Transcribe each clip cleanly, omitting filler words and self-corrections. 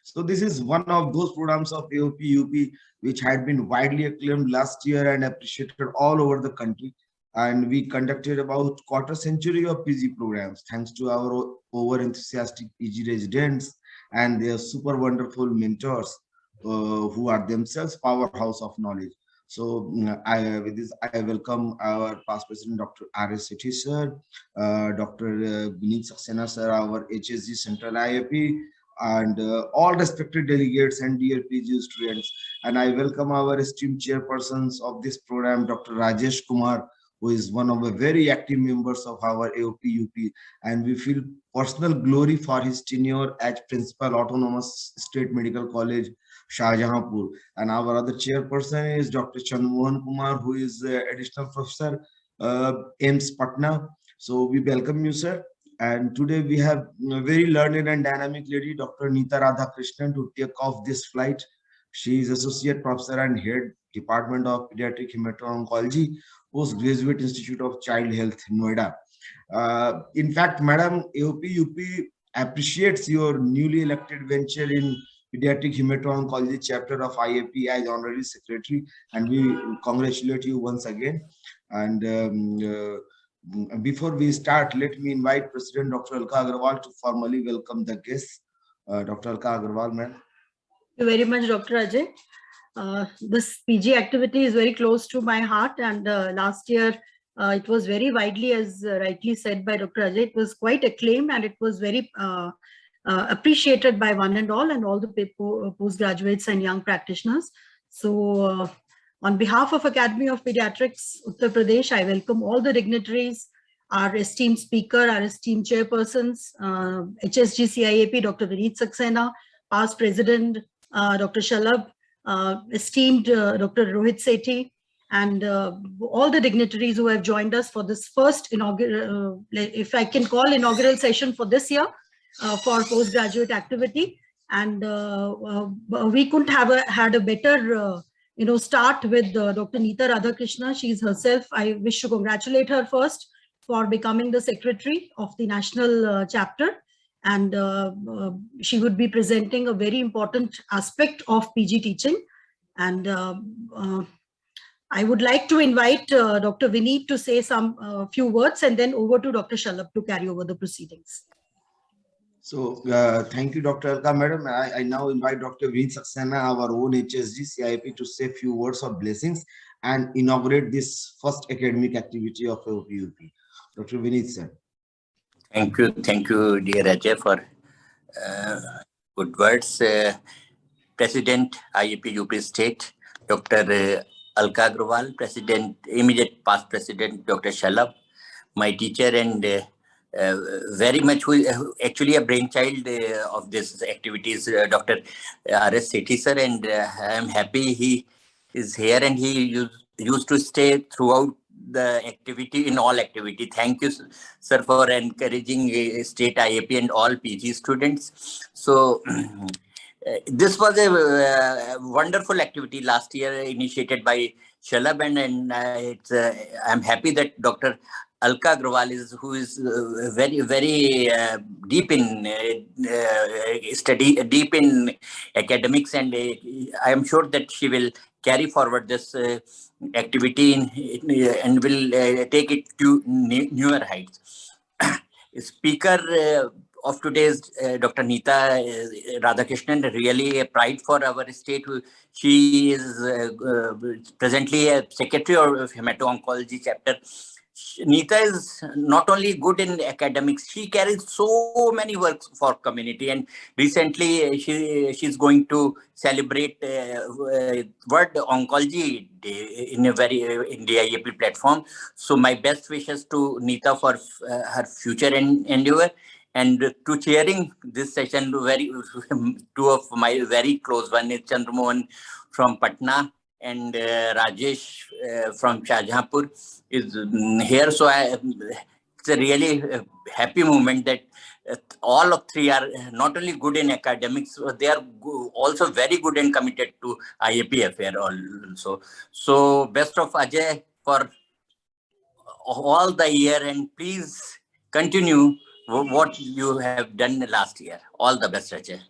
So this is one of those programs of AOP UP which had been widely acclaimed last year and appreciated all over the country. And we conducted about quarter century of PG programs thanks to our over enthusiastic PG residents and their super wonderful mentors who are themselves powerhouse of knowledge. So with this, I welcome our past president, Dr. R.S. Sethi sir, Dr. Vineet Saxena sir, our HSG Central IAP, and all respected delegates and dear PG students. And I welcome our esteemed chairpersons of this program, Dr. Rajesh Kumar, who is one of the very active members of our AOP UP, and we feel personal glory for his tenure as Principal Autonomous State Medical College, Shahjahanpur. And our other chairperson is Dr. Shalabh Kumar, who is additional professor, AIMS Patna. So we welcome you, sir. And today we have a very learned and dynamic lady, Dr. NEETA RADHAKRISHNAN, to take off this flight. She is Associate Professor and Head Department of Pediatric Hemato-Oncology, Postgraduate Institute of Child Health, Noida. In fact, Madam, AOP UP appreciates your newly elected venture in Pediatric Hemato-Oncology chapter of IAP as Honorary Secretary, and we congratulate you once again. And before we start, let me invite President Dr. Alka Agrawal to formally welcome the guests. Dr. Alka Agrawal, ma'am. Thank you very much, Dr. Ajay. This PG activity is very close to my heart, and last year it was very widely, as rightly said by Dr. Ajay, it was quite acclaimed and it was very appreciated by one and all the postgraduates and young practitioners. So on behalf of Academy of Pediatrics, Uttar Pradesh, I welcome all the dignitaries, our esteemed speaker, our esteemed chairpersons, HSG CIAP, Dr. Vineet Saxena, past president, Dr. Shalabh, esteemed Dr. Rohit Sethi, and all the dignitaries who have joined us for this first inaugural, if I can call inaugural session for this year for postgraduate activity. And we couldn't have had a better start with Dr. NEETA RADHAKRISHNAN. She's herself, I wish to congratulate her first for becoming the secretary of the national chapter. And she would be presenting a very important aspect of PG teaching. And I would like to invite Dr. Vineet to say some few words, and then over to Dr. Shalabh to carry over the proceedings. So thank you, Dr. Alka, madam. I now invite Dr. Vineet Saxena, our own HSG CIP, to say a few words of blessings and inaugurate this first academic activity of AOP UP. Dr. Vineet, sir. Thank you, dear Ajay, for good words. President IAP UP State, Dr. Alka Agrawal, President, immediate past President, Dr. Shalabh, my teacher, and very much who actually a brainchild of this activities, Dr. R.S. Sethi sir, and I am happy he is here, and he used to stay throughout the activity, in all activity. Thank you, sir, for encouraging state IAP and all PG students. So this was a wonderful activity last year initiated by Shalabh, and I'm happy that Dr. Alka Agrawal who is very deep in deep in academics, and I am sure that she will carry forward this activity and will take it to newer heights. Speaker of today's Dr. NEETA RADHAKRISHNAN, really a pride for our state. She is presently a secretary of Hemato-Oncology chapter. NEETA is not only good in academics, she carries so many works for community, and recently she's going to celebrate World Oncology Day in the IAP platform. So my best wishes to NEETA for her future endeavor, and to chairing this session, two of my very close one is Chandramohan from Patna and Rajesh from Shahjahanpur is here. So it's a really happy moment that all of three are not only good in academics, they are also very good and committed to IAP affair also. So best of Ajay for all the year, and please continue what you have done last year. All the best, Ajay.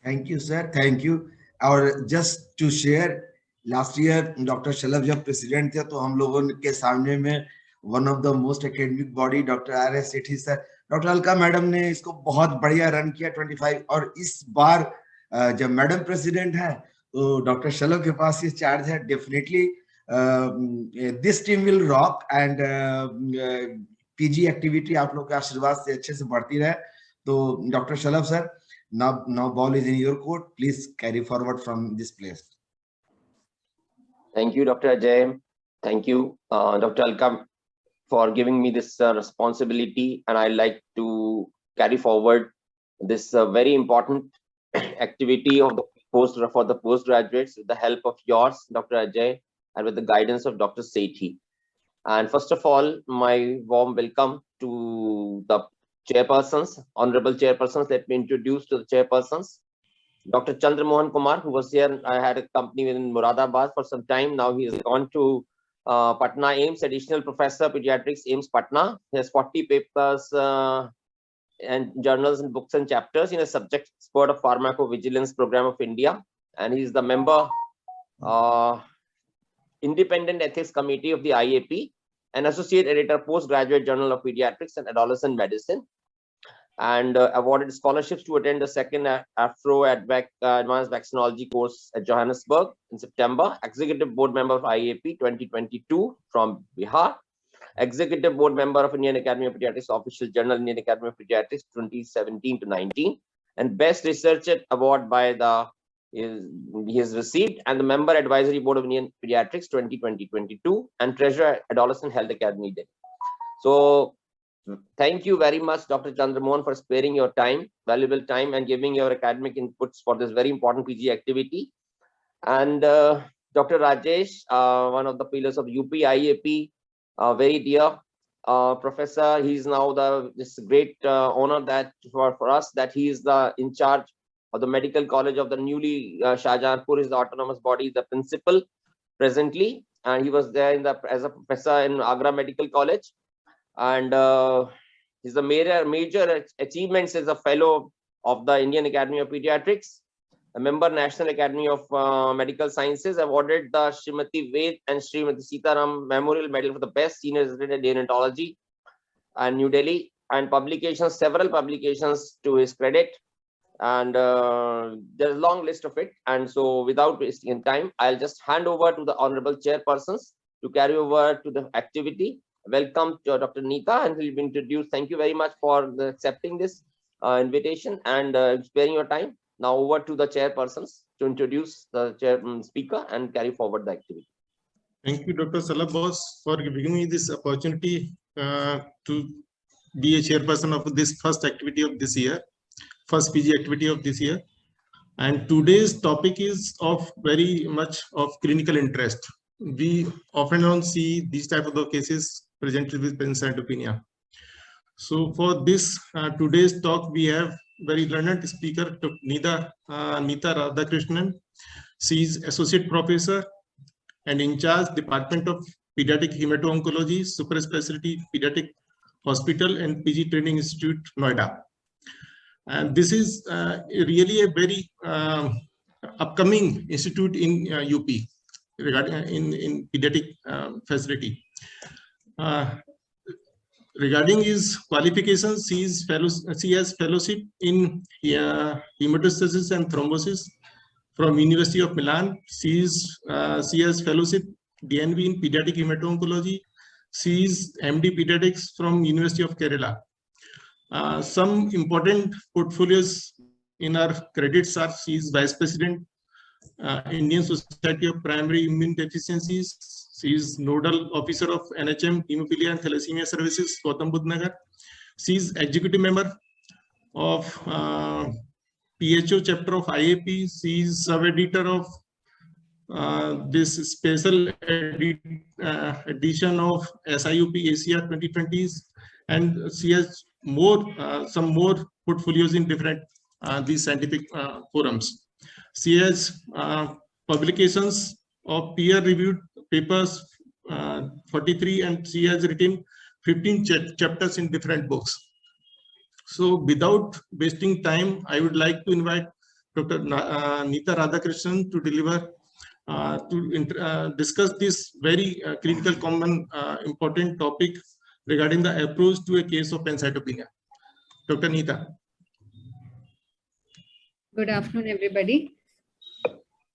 Thank you, sir. Thank you. और just to share, last year Dr. Shalabh जब president थे तो हम लोगों के सामने में one of the most academic body Dr. R.S. Sethi sir, Dr. Alka madam ने इसको बहुत बढ़िया रन किया 25, और इस बार जब मैडम प्रेसिडेंट है तो डॉक्टर शलभ के पास ये चार्ज है. Definitely this team will rock and PG activity आप लोग के आशीर्वाद से अच्छे से बढ़ती रहे. तो doctor Shalabh sir, now ball is in your court. Please carry forward from this place. Thank you, Dr. Ajay. Thank you, Dr. Alka, for giving me this responsibility, and I'd like to carry forward this very important activity of the postgraduates with the help of yours, Dr. Ajay, and with the guidance of Dr. Sethi. And first of all, my warm welcome to the chairpersons, honorable chairpersons. Let me introduce to the chairpersons. Dr. Chandramohan Kumar, who was here. I had a company in Muradabad for some time. Now he has gone to Patna AIMS, additional professor pediatrics, AIMS Patna. He has 40 papers and journals and books and chapters in a subject expert of pharmacovigilance program of India, and he is the member independent ethics committee of the IAP, an associate editor, postgraduate journal of pediatrics and adolescent medicine, and awarded scholarships to attend the second Afro Advanced Vaccinology course at Johannesburg in September. Executive board member of IAP 2022 from Bihar. Executive board member of Indian Academy of Pediatrics, official journal Indian Academy of Pediatrics 2017 to 19, and best researcher award by the he has received, and the member advisory board of Indian Pediatrics 2020-22, and treasurer Adolescent Health Academy Delhi. So thank you very much, Dr. Chandramohan, for sparing your time, valuable time, and giving your academic inputs for this very important PG activity. And Dr. Rajesh, one of the pillars of UP IAP, very dear professor. He's now this great honor that for us that he is the in charge of the medical college of the newly Shahjahanpur is the autonomous body, the principal presently, and he was there as a professor in Agra Medical College, and his major achievements as a fellow of the Indian Academy of Pediatrics, a member National Academy of Medical Sciences, awarded the Srimati Ved and Srimati Sitaram Memorial Medal for the best senior resident neonatology and New Delhi, and publications, several publications to his credit, and there's a long list of it. And so without wasting time, I'll just hand over to the honorable chairpersons to carry over to the activity. Welcome to Dr. NEETA, and he'll be introduced. Thank you very much for accepting this invitation and sparing your time. Now over to the chairpersons to introduce the speaker and carry forward the activity. Thank you, Dr. Shalabh, for giving me this opportunity to be a chairperson of this first activity of this year, first PG activity of this year. And today's topic is of very much of clinical interest. We often don't see these type of cases presented with Pancytopenia. So for this today's talk, we have very learned speaker, NEETA RADHAKRISHNAN. She is associate professor and in charge Department of Pediatric Hemato-Oncology, Super Specialty Pediatric Hospital and PG Training Institute, Noida. And this is really a very upcoming institute in UP regarding in pediatric facility. Regarding his qualifications, he has fellowship in hematostasis and thrombosis from University of Milan. She has fellowship DNV in pediatric hemato-oncology. She is MD pediatrics from University of Kerala. Some important portfolios in our credits are: she is vice president, Indian Society of Primary Immune Deficiencies. She is nodal officer of NHM Hemophilia and Thalassemia Services, Gautam Budh Nagar. She is executive member of PHO chapter of IAP. She is sub-editor of this special edition of SIUP Asia 2020s, and she has some more portfolios in different these scientific forums. She has publications of peer-reviewed papers 43, and she has written 15 chapters in different books. So without wasting time, I would like to invite Dr. NEETA RADHAKRISHNAN to deliver discuss this very critical, common, important topic regarding the approach to a case of pancytopenia. Dr. NEETA. Good afternoon, everybody.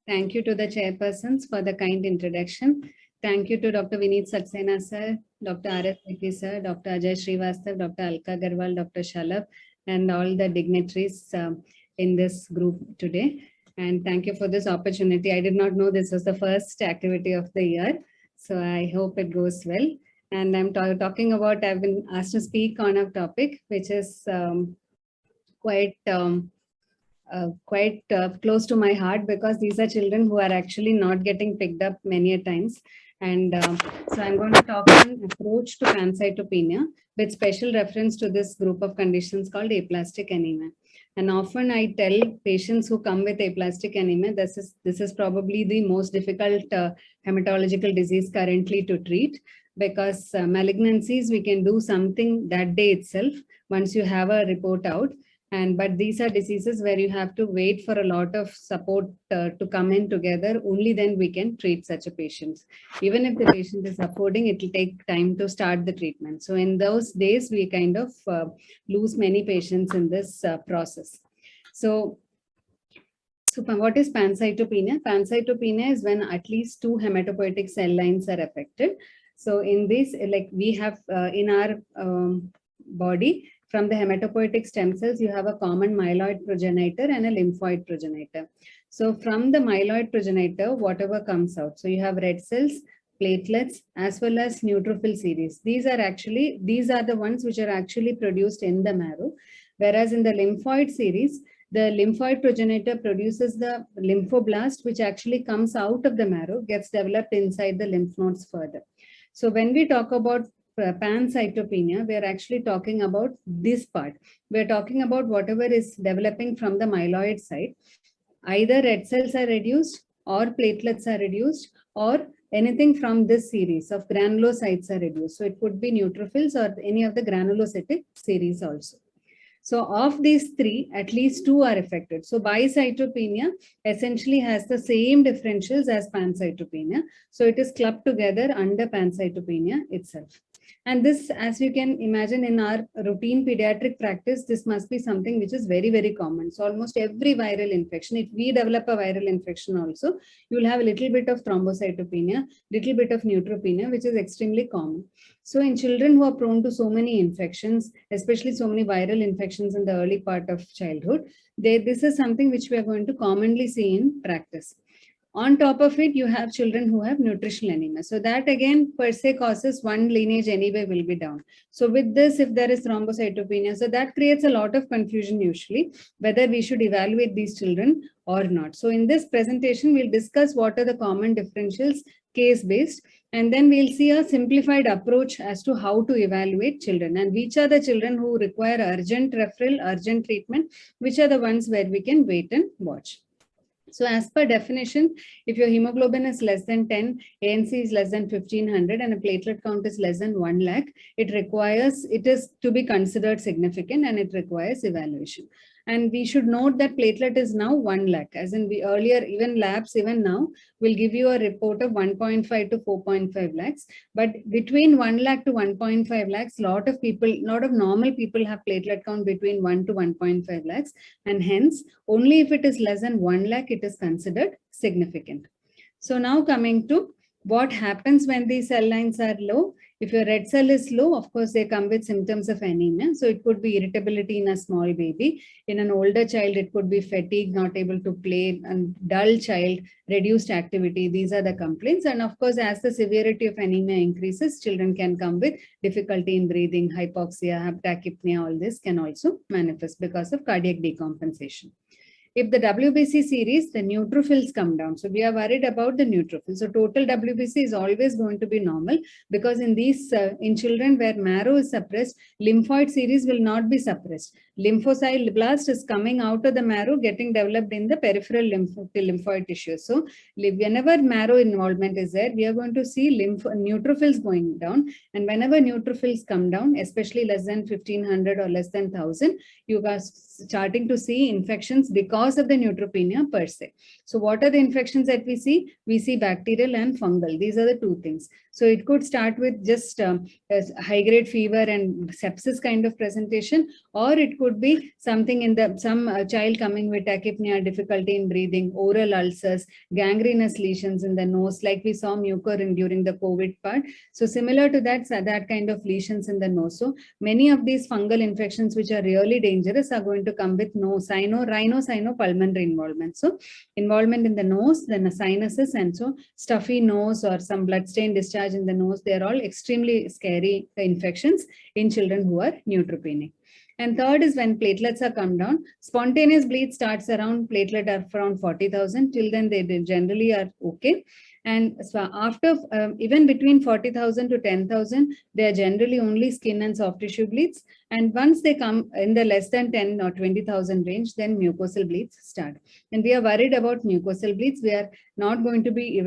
Thank you to the chairpersons for the kind introduction. Thank you to Dr. Vineet Saxena sir, Dr. R.S. Vicky sir, Dr. Ajay Srivastava, Dr. Alka Agrawal, Dr. Shalabh, and all the dignitaries in this group today. And thank you for this opportunity. I did not know this was the first activity of the year, so I hope it goes well. And I'm talking about, I've been asked to speak on a topic which is quite close to my heart, because these are children who are actually not getting picked up many a times. And so I'm going to talk on approach to pancytopenia with special reference to this group of conditions called aplastic anemia. And often I tell patients who come with aplastic anemia, this is probably the most difficult hematological disease currently to treat, because malignancies, we can do something that day itself once you have a report out. But these are diseases where you have to wait for a lot of support to come in together. Only then we can treat such a patient. Even if the patient is affording, it will take time to start the treatment. So in those days, we kind of lose many patients in this process. So what is pancytopenia? Pancytopenia is when at least 2 hematopoietic cell lines are affected. So in this, like we have in our body, from the hematopoietic stem cells, you have a common myeloid progenitor and a lymphoid progenitor. So from the myeloid progenitor, whatever comes out, so you have red cells, platelets, as well as neutrophil series. These are the ones which are actually produced in the marrow. Whereas in the lymphoid series, the lymphoid progenitor produces the lymphoblast, which actually comes out of the marrow, gets developed inside the lymph nodes further. So when we talk about pancytopenia, we are actually talking about this part. We are talking about whatever is developing from the myeloid side. Either red cells are reduced, or platelets are reduced, or anything from this series of granulocytes are reduced. So it could be neutrophils or any of the granulocytic series also. So of these 3, at least 2 are affected. So bicytopenia essentially has the same differentials as pancytopenia. So it is clubbed together under pancytopenia itself. And this, as you can imagine, in our routine pediatric practice, this must be something which is very, very common. So almost every viral infection, if we develop a viral infection also, you will have a little bit of thrombocytopenia, little bit of neutropenia, which is extremely common. So in children who are prone to so many infections, especially so many viral infections in the early part of childhood, this is something which we are going to commonly see in practice. On top of it, you have children who have nutritional anemia. So that again per se causes one lineage anyway will be down. So with this, if there is thrombocytopenia, so that creates a lot of confusion usually, whether we should evaluate these children or not. So in this presentation, we'll discuss what are the common differentials, case-based, and then we'll see a simplified approach as to how to evaluate children and which are the children who require urgent referral, urgent treatment, which are the ones where we can wait and watch. So as per definition, if your hemoglobin is less than 10, ANC is less than 1500 and a platelet count is less than 1 lakh, it is to be considered significant and it requires evaluation. And we should note that platelet is now 1 lakh, as in we earlier, even labs, even now, will give you a report of 1.5 to 4.5 lakhs. But between 1 lakh to 1.5 lakhs, lot of normal people have platelet count between 1 to 1.5 lakhs. And hence, only if it is less than 1 lakh, it is considered significant. So now coming to what happens when these cell lines are low. If your red cell is low, of course, they come with symptoms of anemia. So it could be irritability in a small baby. In an older child, it could be fatigue, not able to play, and dull child, reduced activity. These are the complaints. And of course, as the severity of anemia increases, children can come with difficulty in breathing, hypoxia, tachypnea. All this can also manifest because of cardiac decompensation. If the WBC series, the neutrophils come down. So we are worried about the neutrophils. So total WBC is always going to be normal, because in these, in children where marrow is suppressed, lymphoid series will not be suppressed. Lymphocyte blast is coming out of the marrow, getting developed in the peripheral lymphoid tissue. So whenever marrow involvement is there, we are going to see neutrophils going down. And whenever neutrophils come down, especially less than 1500 or less than 1000, you are starting to see infections, decompensation because of the neutropenia per se. So what are the infections that we see? We see bacterial and fungal. These are the two things. So it could start with just high-grade fever and sepsis kind of presentation, or it could be something in the child coming with tachypnea, difficulty in breathing, oral ulcers, gangrenous lesions in the nose, like we saw mucor during the COVID part. So similar to that, that kind of lesions in the nose. So many of these fungal infections which are really dangerous are going to come with rhinopulmonary involvement. So involvement in the nose, then the sinuses, and so stuffy nose or some bloodstained discharge in the nose, they are all extremely scary infections in children who are neutropenic. And third is when platelets are come down. Spontaneous bleed starts around platelet are around 40,000. Till then they generally are okay. And so after even between 40,000 to 10,000, they are generally only skin and soft tissue bleeds. And once they come in the less than 10 or 20,000 range, then mucosal bleeds start. And we are worried about mucosal bleeds. We are not going to be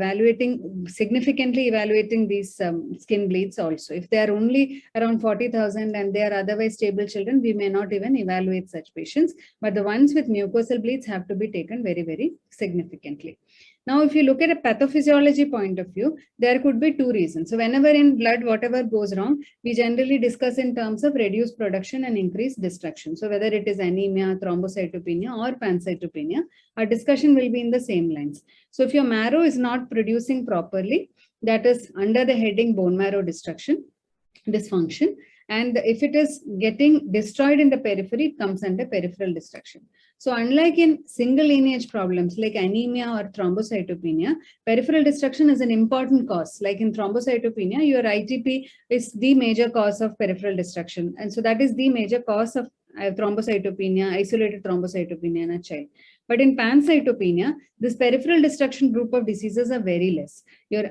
significantly evaluating these skin bleeds also. If they are only around 40,000 and they are otherwise stable children, we may not even evaluate such patients. But the ones with mucosal bleeds have to be taken very, very significantly. Now, if you look at a pathophysiology point of view, there could be two reasons. So whenever in blood, whatever goes wrong, we generally discuss in terms of reduced production and increased destruction. So whether it is anemia, thrombocytopenia, or pancytopenia, our discussion will be in the same lines. So if your marrow is not producing properly, that is under the heading bone marrow dysfunction. And if it is getting destroyed in the periphery, it comes under peripheral destruction. So unlike in single lineage problems like anemia or thrombocytopenia, peripheral destruction is an important cause. Like in thrombocytopenia, your ITP is the major cause of peripheral destruction. And so that is the major cause of thrombocytopenia, isolated thrombocytopenia in a child. But in pancytopenia, this peripheral destruction group of diseases are very less.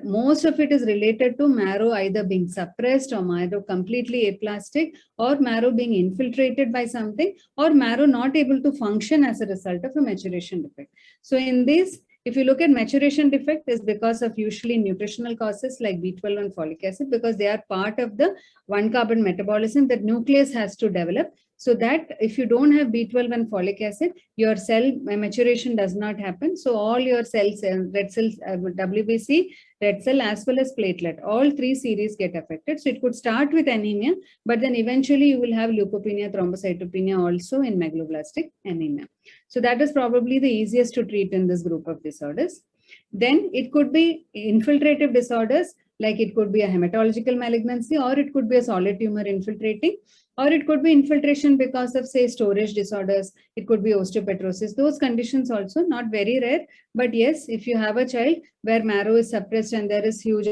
Most of it is related to marrow either being suppressed or marrow completely aplastic or marrow being infiltrated by something or marrow not able to function as a result of a maturation defect. So in this, if you look at maturation defect is because of usually nutritional causes like B12 and folic acid, because they are part of the 1-carbon metabolism that nucleus has to develop. So that if you don't have B12 and folic acid, your cell maturation does not happen. So all your cells, red cells, WBC, red cell as well as platelet, all three series get affected. So it could start with anemia, but then eventually you will have leukopenia, thrombocytopenia also in megaloblastic anemia. So that is probably the easiest to treat in this group of disorders. Then it could be infiltrative disorders, like it could be a hematological malignancy, or it could be a solid tumor infiltrating, or it could be infiltration because of, say, storage disorders. It could be osteopetrosis. Those conditions also not very rare. But yes, if you have a child where marrow is suppressed and there is huge,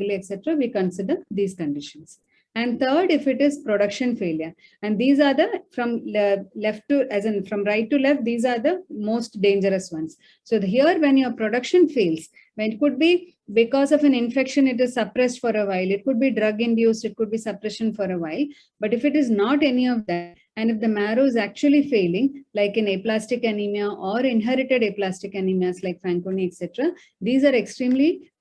etc., we consider these conditions. And third, if it is production failure, and these are the from left to, as in from right to left, these are the most dangerous ones. So here, when your production fails, when it could be because of an infection, it is suppressed for a while. It could be drug induced, it could be suppression for a while. But if it is not any of that, and if the marrow is actually failing, like in aplastic anemia or inherited aplastic anemias like Fanconi, etc., these are extremely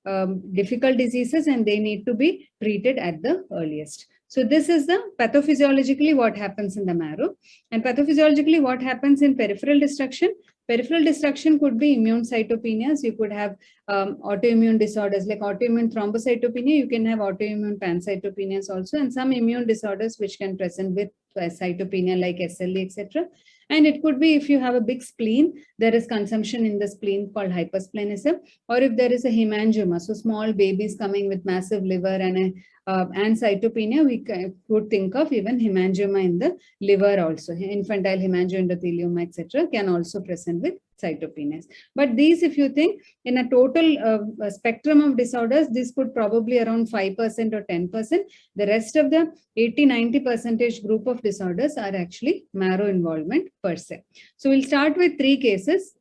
difficult diseases and they need to be treated at the earliest. So this is the pathophysiologically what happens in the marrow, and pathophysiologically what happens in peripheral destruction. Peripheral destruction could be immune cytopenias. You could have autoimmune disorders like autoimmune thrombocytopenia. You can have autoimmune pancytopenias also, and some immune disorders which can present with cytopenia like SLE, etc. And it could be if you have a big spleen, there is consumption in the spleen called hypersplenism, or if there is a hemangioma, so small babies coming with massive liver and cytopenia, we could think of even hemangioma in the liver also. Infantile hemangioendothelioma, etc., can also present with cytopenias. But these, if you think in a total spectrum of disorders, this could probably around 5% or 10%. The rest of the 80-90% group of disorders are actually marrow involvement per se. So we'll start with 3 cases.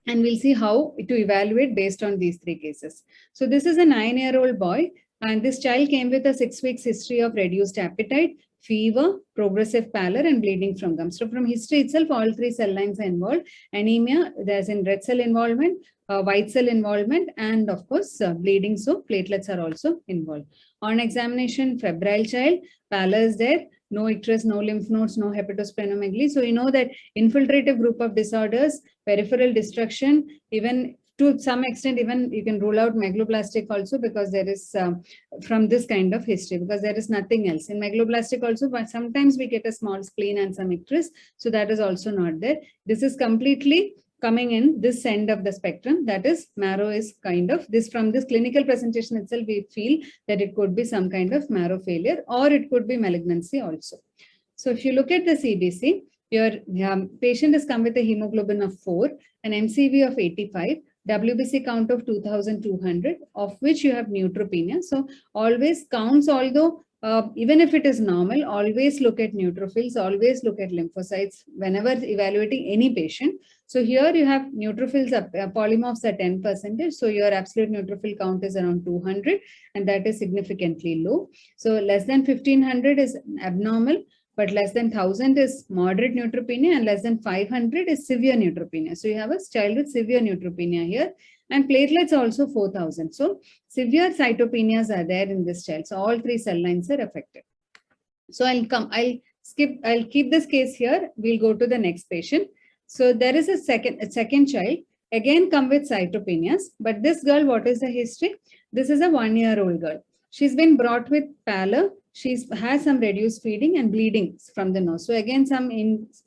And we'll see how to evaluate based on these 3 cases. So this is a 9-year-old boy. And this child came with a 6 weeks history of reduced appetite, fever, progressive pallor, and bleeding from gums. So from history itself, all 3 cell lines are involved. Anemia, there's in red cell involvement, white cell involvement, and of course, bleeding. So platelets are also involved. On examination, febrile child, pallor is there, no icterus, no lymph nodes, no hepatosplenomegaly. So you know that infiltrative group of disorders, peripheral destruction, even to some extent, even you can rule out megaloblastic also, because there is from this kind of history, because there is nothing else. In megaloblastic also, but sometimes we get a small spleen and some icterus. So that is also not there. This is completely coming in this end of the spectrum. That is, marrow is kind of this, from this clinical presentation itself, we feel that it could be some kind of marrow failure, or it could be malignancy also. So if you look at the CBC, your patient has come with a hemoglobin of 4, an MCV of 85, WBC count of 2200, of which you have neutropenia. So always counts, although even if it is normal, always look at neutrophils, always look at lymphocytes whenever evaluating any patient. So here you have neutrophils, polymorphs are 10%. So your absolute neutrophil count is around 200, and that is significantly low. So less than 1500 is abnormal, but less than 1000 is moderate neutropenia, and less than 500 is severe neutropenia. So you have a child with severe neutropenia here, and platelets also 4000. So severe cytopenias are there in this child. So all 3 cell lines are affected. So I'll keep this case here. We'll go to the next patient. So there is a second child, again come with cytopenias, but this girl, what is the history? This is a 1-year-old girl. She's been brought with pallor. She has some reduced feeding and bleeding from the nose. So again,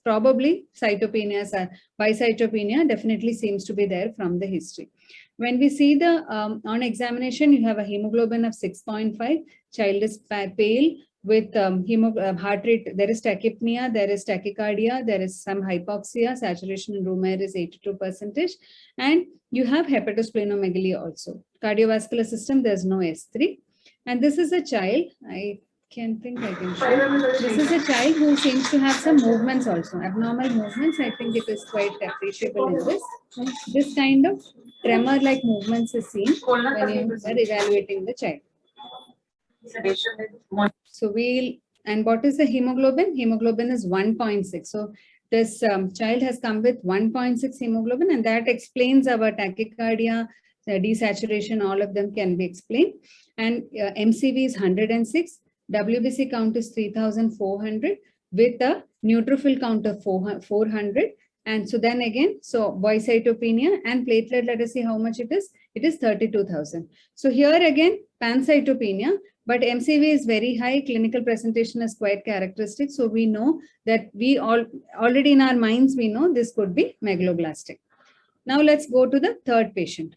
probably cytopenias, bicytopenia definitely seems to be there from the history. When we see the on examination, you have a hemoglobin of 6.5. Child is pale with heart rate. There is tachypnea, there is tachycardia, there is some hypoxia. Saturation in room air is 82%, and you have hepatosplenomegaly also. Cardiovascular system, there's no S3. And this is a child, I can show. This is a child who seems to have some movements also, abnormal movements. I think it is quite appreciable in this. This kind of tremor-like movements is seen when you are evaluating the child. So and what is the hemoglobin? Hemoglobin is 1.6. So this child has come with 1.6 hemoglobin, and that explains our tachycardia, desaturation, all of them can be explained. And MCV is 106. WBC count is 3400 with a neutrophil count of 400. And so then again, so boycytopenia and platelet, let us see how much it is. It is 32,000. So here again, pancytopenia, but MCV is very high. Clinical presentation is quite characteristic. So we know that we already in our minds, we know this could be megaloblastic. Now let's go to the third patient.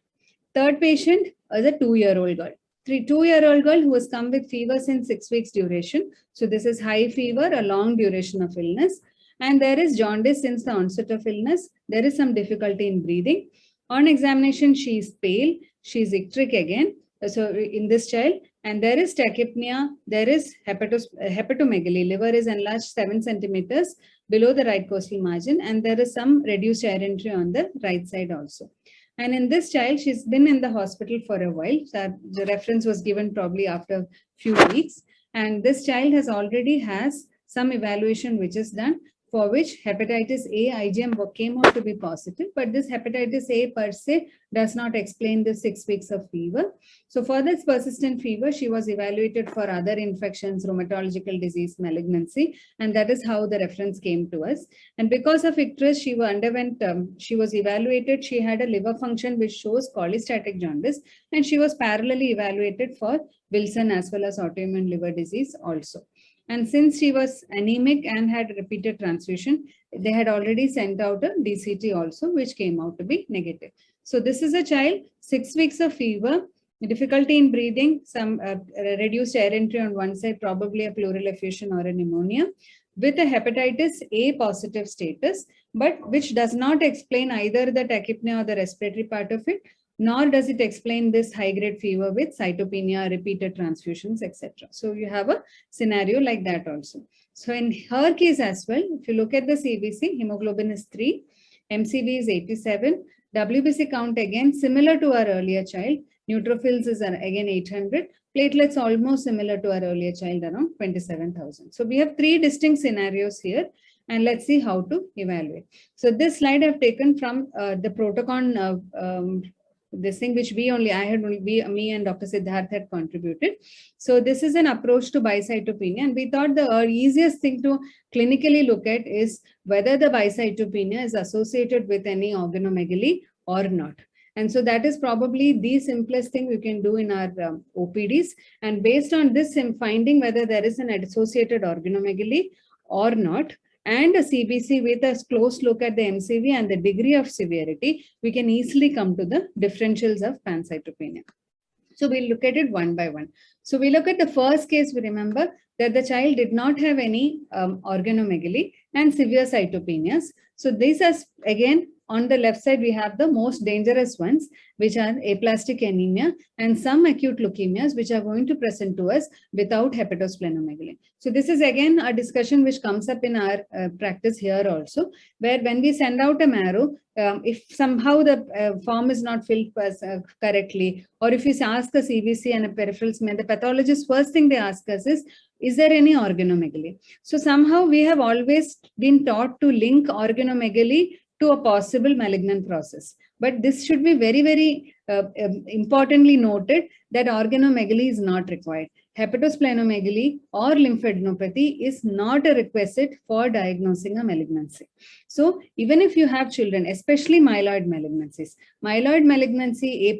Third patient is a 2-year-old girl. 2-year-old girl who has come with fever since 6 weeks duration. So this is high fever, a long duration of illness. And there is jaundice since the onset of illness. There is some difficulty in breathing. On examination, she is pale. She is icteric again. So in this child, and there is tachypnea. There is hepatomegaly. Liver is enlarged 7 centimeters below the right costal margin. And there is some reduced air entry on the right side also. And in this child, she's been in the hospital for a while. So the reference was given probably after a few weeks. And this child already has some evaluation which is done, for which hepatitis A IgM came out to be positive. But this hepatitis A per se does not explain the 6 weeks of fever. So for this persistent fever, she was evaluated for other infections, rheumatological disease, malignancy, and that is how the reference came to us. And because of icterus, she was evaluated. She had a liver function which shows cholestatic jaundice, and she was parallelly evaluated for Wilson as well as autoimmune liver disease also. And since she was anemic and had repeated transfusion, they had already sent out a DCT also, which came out to be negative. So this is a child, 6 weeks of fever, difficulty in breathing, some reduced air entry on one side, probably a pleural effusion or a pneumonia, with a hepatitis A positive status, but which does not explain either the tachypnea or the respiratory part of it, nor does it explain this high-grade fever with cytopenia, repeated transfusions, etc. So you have a scenario like that also. So in her case as well, if you look at the CBC, hemoglobin is 3, MCV is 87, WBC count again similar to our earlier child, neutrophils is again 800, platelets almost similar to our earlier child, around 27,000. So we have 3 distinct scenarios here. And let's see how to evaluate. So this slide I've taken from the Protocon this thing which me and Dr. Siddharth had contributed. So this is an approach to bicytopenia, and we thought the easiest thing to clinically look at is whether the bicytopenia is associated with any organomegaly or not. And so that is probably the simplest thing we can do in our OPDs. And based on this, finding whether there is an associated organomegaly or not, and a CBC with a close look at the MCV and the degree of severity, we can easily come to the differentials of pancytopenia. So we'll look at it one by one. So we look at the first case. We remember that the child did not have any organomegaly and severe cytopenias. So these are, again, on the left side, we have the most dangerous ones, which are aplastic anemia and some acute leukemias, which are going to present to us without hepatosplenomegaly. So this is again a discussion which comes up in our practice here also, where when we send out a marrow, if somehow the form is not filled correctly, or if we ask a CBC and a peripheral smear, the pathologist, first thing they ask us is there any organomegaly? So somehow we have always been taught to link organomegaly to a possible malignant process. But this should be very, very importantly noted that organomegaly is not required. Hepatosplenomegaly or lymphadenopathy is not a requisite for diagnosing a malignancy. So even if you have children, especially myeloid malignancy,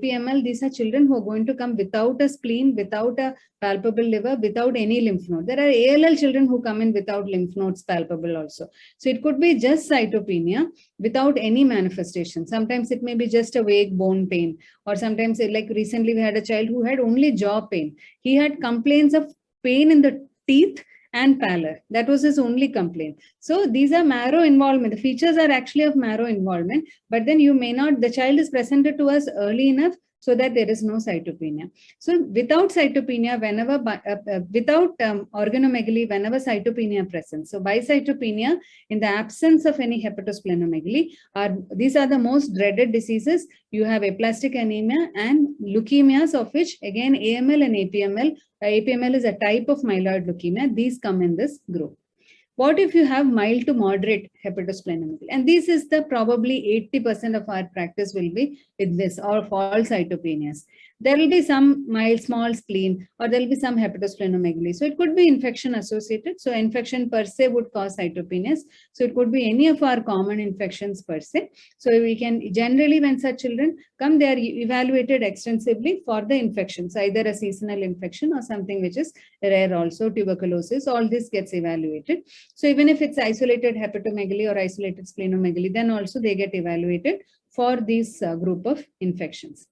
APML, these are children who are going to come without a spleen, without a palpable liver, without any lymph node. There are ALL children who come in without lymph nodes palpable also. So it could be just cytopenia without any manifestation. Sometimes it may be just a vague bone pain, or sometimes, like recently we had a child who had only jaw pain. He had complaints of pain in the teeth and pallor. That was his only complaint. So these are marrow involvement. The features are actually of marrow involvement, but then you may not, the child is presented to us early enough so that there is no cytopenia. So without cytopenia, whenever, without organomegaly, whenever cytopenia presents. So bicytopenia, in the absence of any hepatosplenomegaly, these are the most dreaded diseases. You have aplastic anemia and leukemias, of which again AML and APML. APML is a type of myeloid leukemia. These come in this group. What if you have mild to moderate hepatosplenomegaly? And this is the probably 80% of our practice will be with this, or all cytopenias. There will be some mild, small spleen, or there will be some hepatosplenomegaly. So it could be infection associated. So infection per se would cause cytopenias. So it could be any of our common infections per se. So we can generally, when such children come, they are evaluated extensively for the infections, either a seasonal infection or something which is rare also, tuberculosis, all this gets evaluated. So even if it's isolated hepatomegaly or isolated splenomegaly, then also they get evaluated for this group of infections.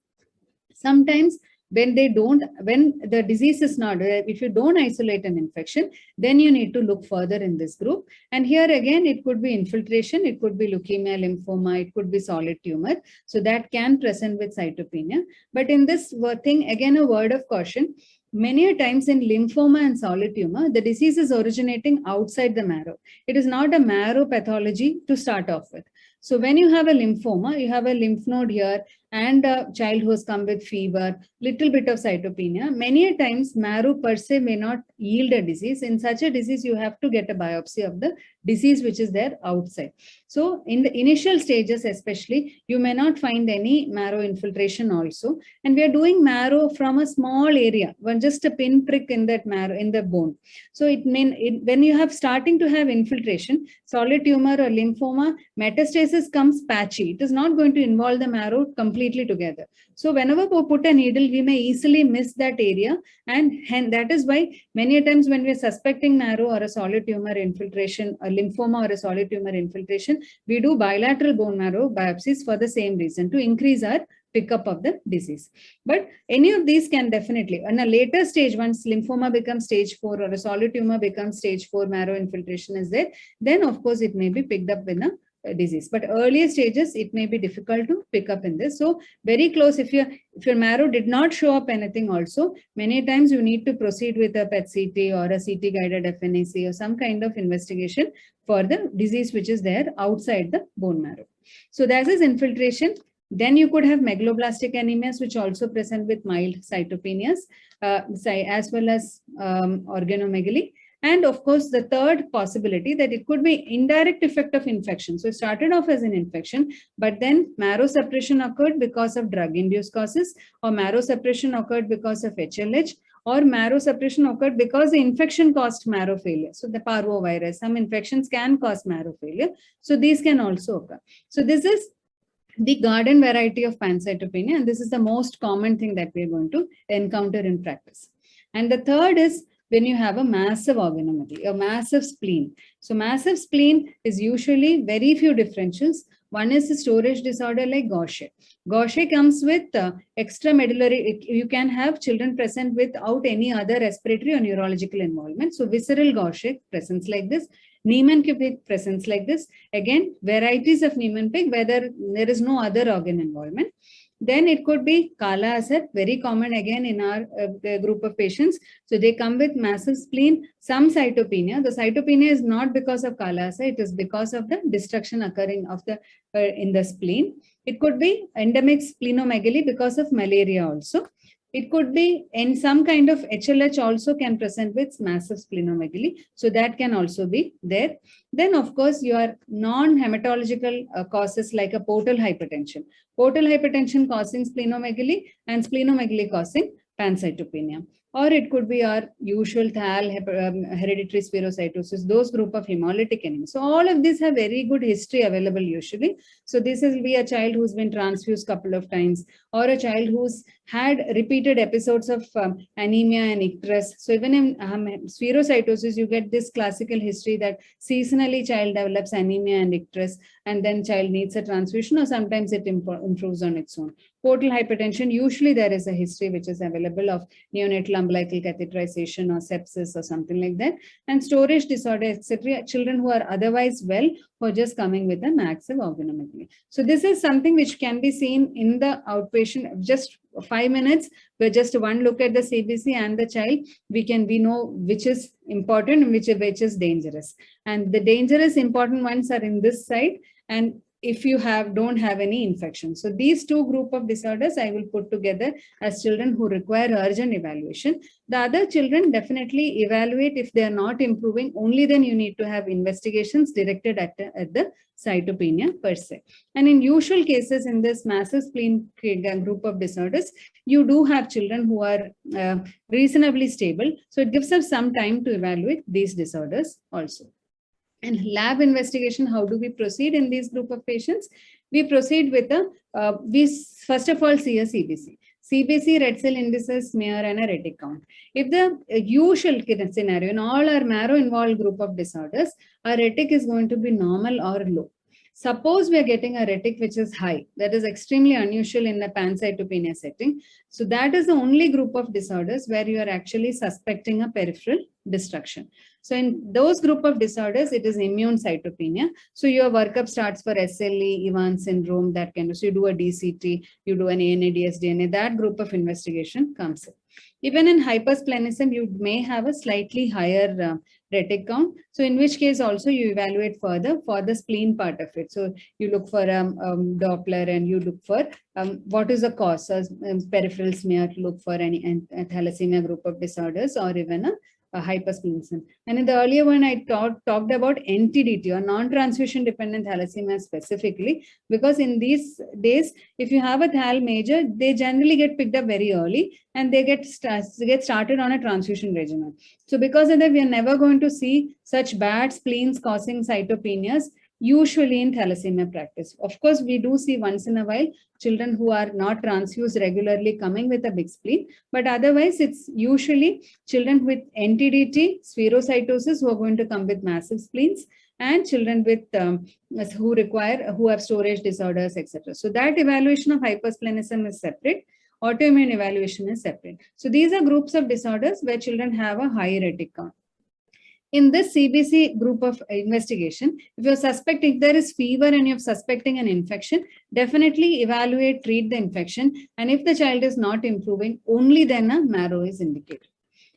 Sometimes when the disease is not, if you don't isolate an infection, then you need to look further in this group. And here again, it could be infiltration, it could be leukemia, lymphoma, it could be solid tumor. So that can present with cytopenia. But in this thing, again, a word of caution. Many times in lymphoma and solid tumor, the disease is originating outside the marrow. It is not a marrow pathology to start off with. So when you have a lymphoma, you have a lymph node here and a child who has come with fever, little bit of cytopenia. Many times marrow per se may not yield a disease. In such a disease, you have to get a biopsy of the disease which is there outside. So in the initial stages especially, you may not find any marrow infiltration also. And we are doing marrow from a small area, just a pinprick in that marrow, in the bone. So when you have starting to have infiltration, solid tumor or lymphoma, metastasis comes patchy. It is not going to involve the marrow completely together. So whenever we put a needle, we may easily miss that area. And that is why many times when we are suspecting marrow or a solid tumor infiltration, a lymphoma or a solid tumor infiltration, we do bilateral bone marrow biopsies for the same reason, to increase our pickup of the disease. But any of these can definitely, in a later stage, once lymphoma becomes stage 4 or a solid tumor becomes stage 4, marrow infiltration is there, then of course it may be picked up in a disease. But earlier stages, it may be difficult to pick up in this. So very close, if your marrow did not show up anything also, many times you need to proceed with a PET-CT or a CT guided FNAC or some kind of investigation for the disease which is there outside the bone marrow. So that is infiltration. Then you could have megaloblastic anemias, which also present with mild cytopenias, as well as organomegaly. And of course, the third possibility that it could be indirect effect of infection. So it started off as an infection, but then marrow suppression occurred because of drug-induced causes, or marrow suppression occurred because of HLH, or marrow suppression occurred because the infection caused marrow failure. So the parvovirus, some infections can cause marrow failure. So these can also occur. So this is the garden variety of pancytopenia, and this is the most common thing that we're going to encounter in practice. And the third is when you have a massive organomegaly, a massive spleen. So massive spleen is usually very few differentials. One is a storage disorder like Gaucher. Gaucher comes with extramedullary. You can have children present without any other respiratory or neurological involvement. So visceral Gaucher presents like this. Niemann-Pick presents like this. Again, varieties of Niemann-Pick, whether there is no other organ involvement. Then it could be Kala Asar, very common again in our group of patients. So they come with massive spleen, some cytopenia. The cytopenia is not because of Kala Asar, it is because of the destruction occurring of the in the spleen. It could be endemic splenomegaly because of malaria also. It could be in some kind of HLH also can present with massive splenomegaly. So that can also be there. Then of course your non-hematological causes like a portal hypertension. Portal hypertension causing splenomegaly and splenomegaly causing pancytopenia. Or it could be our usual THAL, hereditary spherocytosis, those group of hemolytic anemia. So all of these have very good history available usually. So this will be a child who's been transfused couple of times, or a child who's had repeated episodes of anemia and icterus. So even in spherocytosis, you get this classical history that seasonally child develops anemia and icterus, and then child needs a transfusion, or sometimes it improves on its own. Portal hypertension, usually there is a history which is available of neonatal umbilical catheterization or sepsis or something like that. And storage disorder, etc. Children who are otherwise well, who are just coming with a massive organomegaly. So this is something which can be seen in the outpatient, just 5 minutes, where just one look at the CBC and the child, we know which is important and which is dangerous. And the dangerous important ones are in this side, and if you don't have any infection. So these two group of disorders I will put together as children who require urgent evaluation. The other children definitely evaluate if they are not improving, only then you need to have investigations directed at the cytopenia per se. And in usual cases in this massive spleen group of disorders, you do have children who are reasonably stable. So it gives us some time to evaluate these disorders also. And lab investigation, how do we proceed in these group of patients? We proceed with we first of all see a CBC. CBC, red cell indices, smear, and a retic count. If the usual scenario in all our marrow-involved group of disorders, our retic is going to be normal or low. Suppose we are getting a retic which is high, that is extremely unusual in the pancytopenia setting. So that is the only group of disorders where you are actually suspecting a peripheral destruction. So in those group of disorders, it is immune cytopenia. So your workup starts for SLE, Evans syndrome, that kind of, so you do a DCT, you do an ANA-DS DNA, that group of investigation comes in. Even in hypersplenism, you may have a slightly higher retic count. So in which case also you evaluate further for the spleen part of it. So you look for Doppler and you look for what is the cause, peripheral smear to look for any thalassemia group of disorders, or even a hypersplenism. And in the earlier one, I talked about NTDT or non-transfusion dependent thalassemia specifically, because in these days, if you have a thal major, they generally get picked up very early and they get started on a transfusion regimen. So because of that, we are never going to see such bad spleens causing cytopenias usually in thalassemia practice. Of course, we do see once in a while children who are not transfused regularly coming with a big spleen, but otherwise it's usually children with NTDT, spherocytosis who are going to come with massive spleens, and children with who have storage disorders, etc. So that evaluation of hypersplenism is separate. Autoimmune evaluation is separate. So these are groups of disorders where children have a high retic count. In this CBC group of investigation, if you're suspecting, if there is fever and you're suspecting an infection, definitely evaluate, treat the infection. And if the child is not improving, only then a marrow is indicated.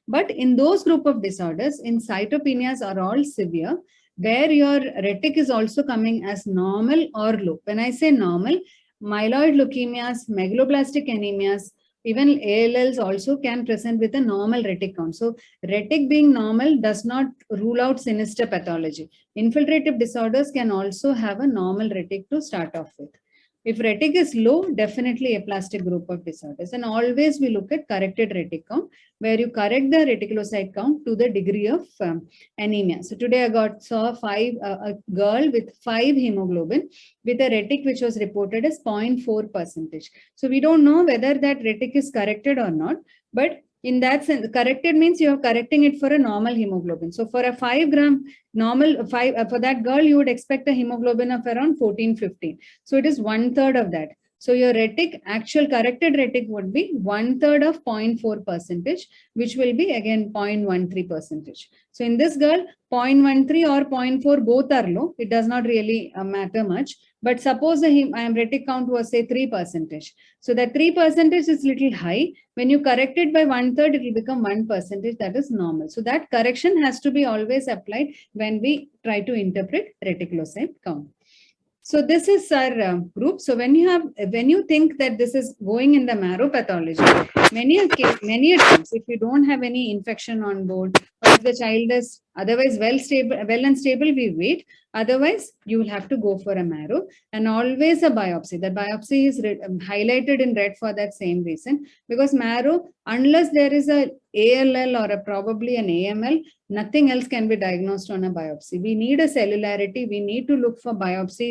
But in those group of disorders, in cytopenias are all severe, where your retic is also coming as normal or low. When I say normal, myeloid leukemias, megaloblastic anemias, Even ALLs also can present with a normal retic count. So retic being normal does not rule out sinister pathology. Infiltrative disorders can also have a normal retic to start off with. If retic is low, definitely aplastic group of disorders. And always we look at corrected retic count, where you correct the reticulocyte count to the degree of anemia. So today I saw a girl with 5 hemoglobin with a retic which was reported as 0.4%. So we don't know whether that retic is corrected or not, but in that sense, corrected means you are correcting it for a normal hemoglobin. So for a 5 gram normal, for that girl, you would expect a hemoglobin of around 14-15. So it is 1/3 of that. So your retic, actual corrected retic would be 1/3 of 0.4%, which will be again 0.13%. So in this girl, 0.13 or 0.4 both are low. It does not really matter much. But suppose the retic count was say 3%. So that 3% is little high. When you correct it by 1/3, it will become 1%. That is normal. So that correction has to be always applied when we try to interpret reticulocyte count. So this is our group. So when you think that this is going in the marrow pathology, many times, if you don't have any infection on board, or if the child is otherwise well and stable, we wait. Otherwise, you will have to go for a marrow and always a biopsy. The biopsy is highlighted in red for that same reason, because marrow, unless there is a ALL or probably an AML, nothing else can be diagnosed on a biopsy. We need a cellularity. We need to look for biopsy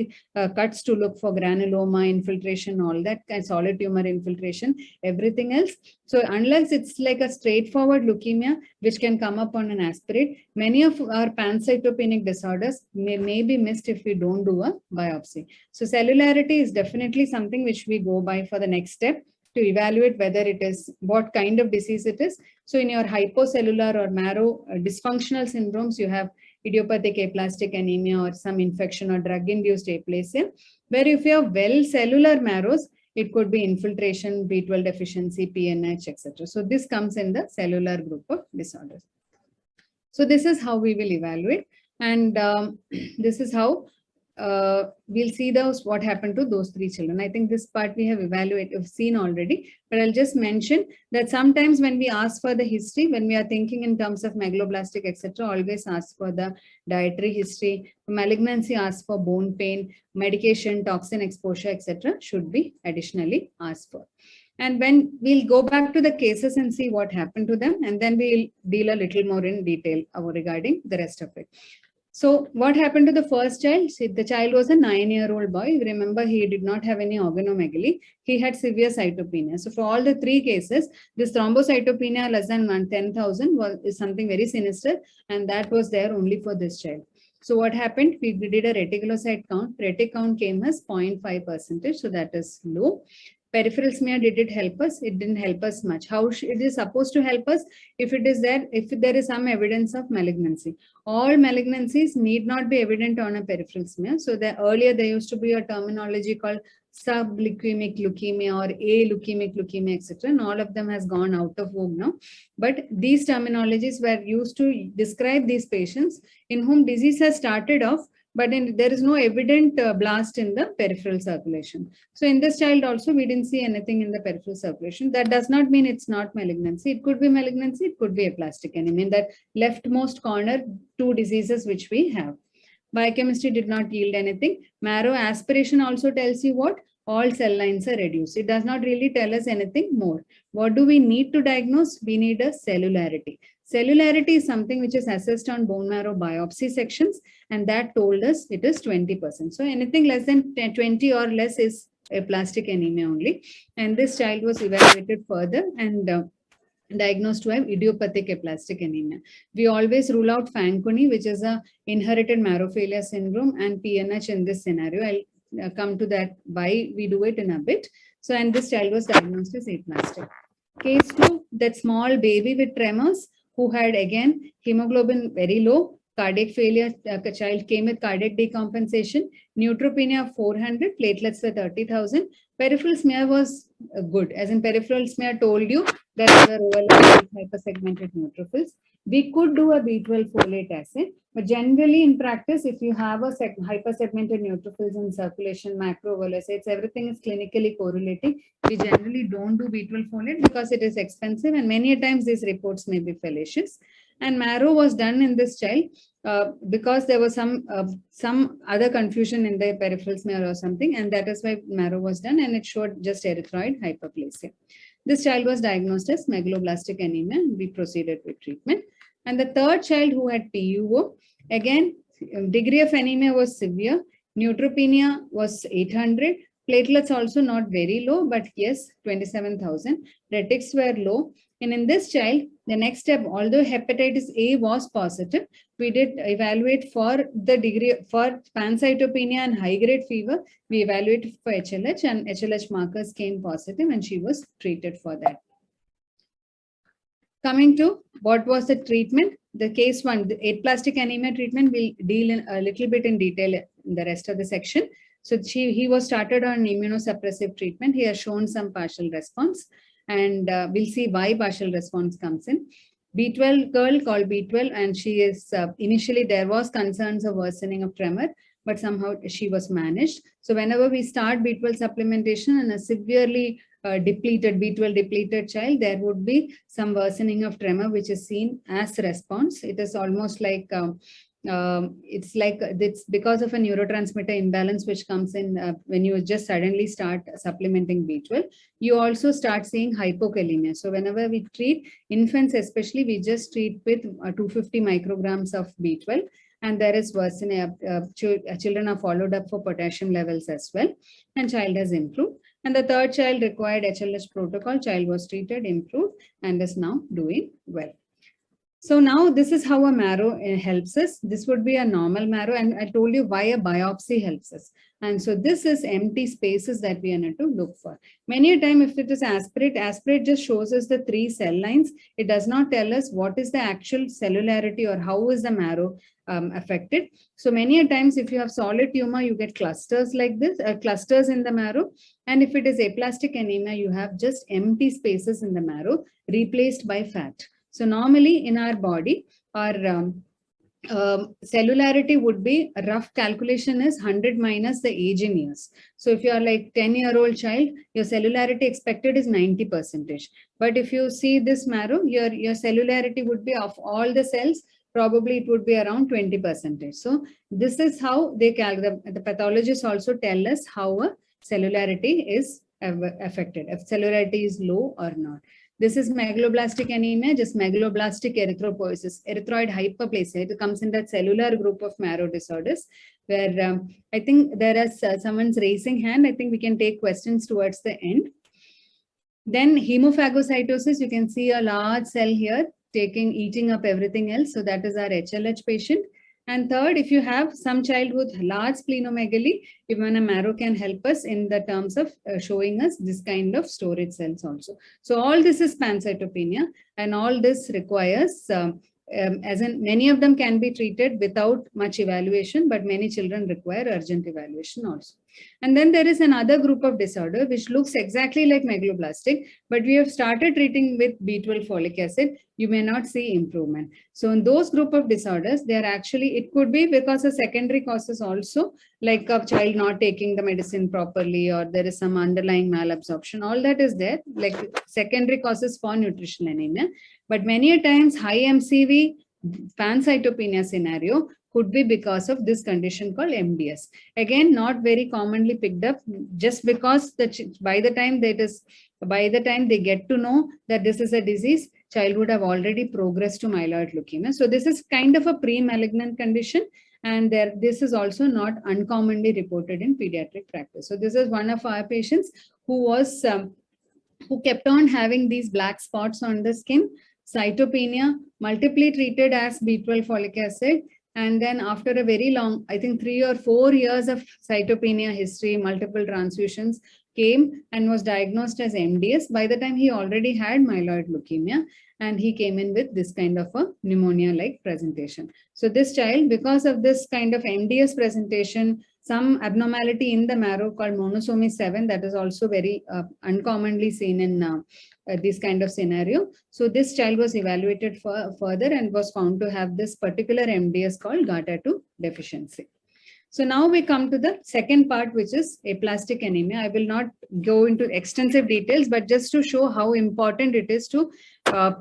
cuts to look for granuloma infiltration, all that kind, solid tumor infiltration, everything else. So unless it's like a straightforward leukemia, which can come up on an aspirate, many of our pancytopenic disorders may be missed if we don't do a biopsy. So cellularity is definitely something which we go by for the next step to evaluate whether it is, what kind of disease it is. So in your hypocellular or marrow dysfunctional syndromes, you have idiopathic aplastic anemia or some infection or drug-induced aplasia, where if you have well cellular marrows, it could be infiltration, B12 deficiency, PNH, etc. So this comes in the cellular group of disorders. So this is how we will evaluate, and this is how we'll see what happened to those 3 children. I think this part we have seen already, but I'll just mention that sometimes when we ask for the history, when we are thinking in terms of megaloblastic, etc., always ask for the dietary history. Malignancy, ask for bone pain, medication, toxin exposure, etc., should be additionally asked for. And when we'll go back to the cases and see what happened to them, and then we'll deal a little more in detail regarding the rest of it. So what happened to the first child? See, the child was a 9-year-old boy. Remember, he did not have any organomegaly. He had severe cytopenia. So for all the 3 cases, this thrombocytopenia less than 10,000 is something very sinister, and that was there only for this child. So what happened? We did a reticulocyte count. Retic count came as 0.5%. So that is low. Peripheral smear, did it help us? It didn't help us much. How it is supposed to help us? If there is some evidence of malignancy. All malignancies need not be evident on a peripheral smear. So earlier there used to be a terminology called subleukemic leukemia or aleukemic leukemia, etc. And all of them has gone out of vogue now. But these terminologies were used to describe these patients in whom disease has started off, but there is no evident blast in the peripheral circulation. So in this child also, we didn't see anything in the peripheral circulation. That does not mean it's not malignancy. It could be malignancy, it could be aplastic anemia. In that leftmost corner, 2 diseases which we have. Biochemistry did not yield anything. Marrow aspiration also tells you what? All cell lines are reduced. It does not really tell us anything more. What do we need to diagnose? We need a cellularity. Cellularity is something which is assessed on bone marrow biopsy sections, and that told us it is 20%. So anything less than 20 or less is aplastic anemia only. And this child was evaluated further and diagnosed to have idiopathic aplastic anemia. We always rule out Fanconi, which is a inherited marrow failure syndrome, and PNH in this scenario. I'll come to that why we do it in a bit. So, and this child was diagnosed as aplastic. Case 2, that small baby with tremors who had again hemoglobin very low, cardiac failure, child came with cardiac decompensation, neutropenia of 400, platelets were 30,000. Peripheral smear was good, as in peripheral smear told you that there were overlapping hypersegmented neutrophils. we could do a B12 folate assay. But generally in practice, if you have a hypersegmented neutrophils in circulation, macrovolocytes, everything is clinically correlating. We generally don't do B12 folate because it is expensive, and many times these reports may be fallacious. And marrow was done in this child because there was some other confusion in the peripheral smear or something, and that is why marrow was done, and it showed just erythroid hyperplasia. This child was diagnosed as megaloblastic anemia, and we proceeded with treatment. And the third child who had PUO, again, degree of anemia was severe. Neutropenia was 800. Platelets also not very low, but yes, 27,000. Retics were low. And in this child, the next step, although hepatitis A was positive, we did evaluate for the degree for pancytopenia and high-grade fever. We evaluated for HLH, and HLH markers came positive, and she was treated for that. Coming to what was the treatment, the case one, the aplastic anemia treatment, we'll deal in a little bit in detail in the rest of the section. So he was started on immunosuppressive treatment. He has shown some partial response, and we'll see why partial response comes in. B12 girl called B12, and she is initially there was concerns of worsening of tremor, but somehow she was managed. So whenever we start B12 supplementation in a severely depleted B12 depleted child, there would be some worsening of tremor, which is seen as response. It is almost like it's because of a neurotransmitter imbalance which comes in when you just suddenly start supplementing B12. You also start seeing hypokalemia. So whenever we treat infants, especially, we just treat with 250 micrograms of B12, and there is worsening. Children are followed up for potassium levels as well, and child has improved. And the third child required HLH protocol. Child was treated, improved, and is now doing well. So now this is how a marrow helps us. This would be a normal marrow, and I told you why a biopsy helps us. And so this is empty spaces that we are going to look for. Many a time, if it is aspirate just shows us the 3 cell lines. It does not tell us what is the actual cellularity or how is the marrow affected. So many a times, if you have solid tumor, you get clusters like this, clusters in the marrow. And if it is aplastic anemia, you have just empty spaces in the marrow replaced by fat. So normally in our body, our cellularity would be, a rough calculation is 100 minus the age in years. So if you are like 10-year-old child, your cellularity expected is 90%. But if you see this marrow, your cellularity would be of all the cells, probably it would be around 20%. So this is how they calculate. The pathologists also tell us how a cellularity is affected, if cellularity is low or not. This is megaloblastic anemia, just megaloblastic erythropoiesis, erythroid hyperplasia. It comes in that cellular group of marrow disorders, where I think there is someone's raising hand. I think we can take questions towards the end. Then hemophagocytosis, you can see a large cell here eating up everything else. So that is our HLH patient. And third, if you have some child with large splenomegaly, even a marrow can help us in the terms of showing us this kind of storage cells also. So all this is pancytopenia, and all this requires, as in many of them can be treated without much evaluation, but many children require urgent evaluation also. And then there is another group of disorder which looks exactly like megaloblastic, but we have started treating with B12 folic acid. You may not see improvement. So in those group of disorders, they are actually, it could be because of secondary causes also, like a child not taking the medicine properly, or there is some underlying malabsorption. All that is there, like secondary causes for nutritional anemia. But many a times high MCV pancytopenia scenario could be because of this condition called MDS. Again, not very commonly picked up, just because by the time they get to know that this is a disease, child would have already progressed to myeloid leukemia. So this is kind of a pre-malignant condition, and this is also not uncommonly reported in pediatric practice. So this is one of our patients who was who kept on having these black spots on the skin, cytopenia, multiply treated as B12 folic acid. And then after a very long, I think 3 or 4 years of cytopenia history, multiple transfusions, came and was diagnosed as MDS. By the time he already had myeloid leukemia, and he came in with this kind of a pneumonia-like presentation. So this child, because of this kind of MDS presentation, some abnormality in the marrow called monosomy 7 that is also very uncommonly seen in this kind of scenario. So this child was evaluated further and was found to have this particular MDS called GATA2 deficiency. So now we come to the second part, which is aplastic anemia. I will not go into extensive details, but just to show how important it is to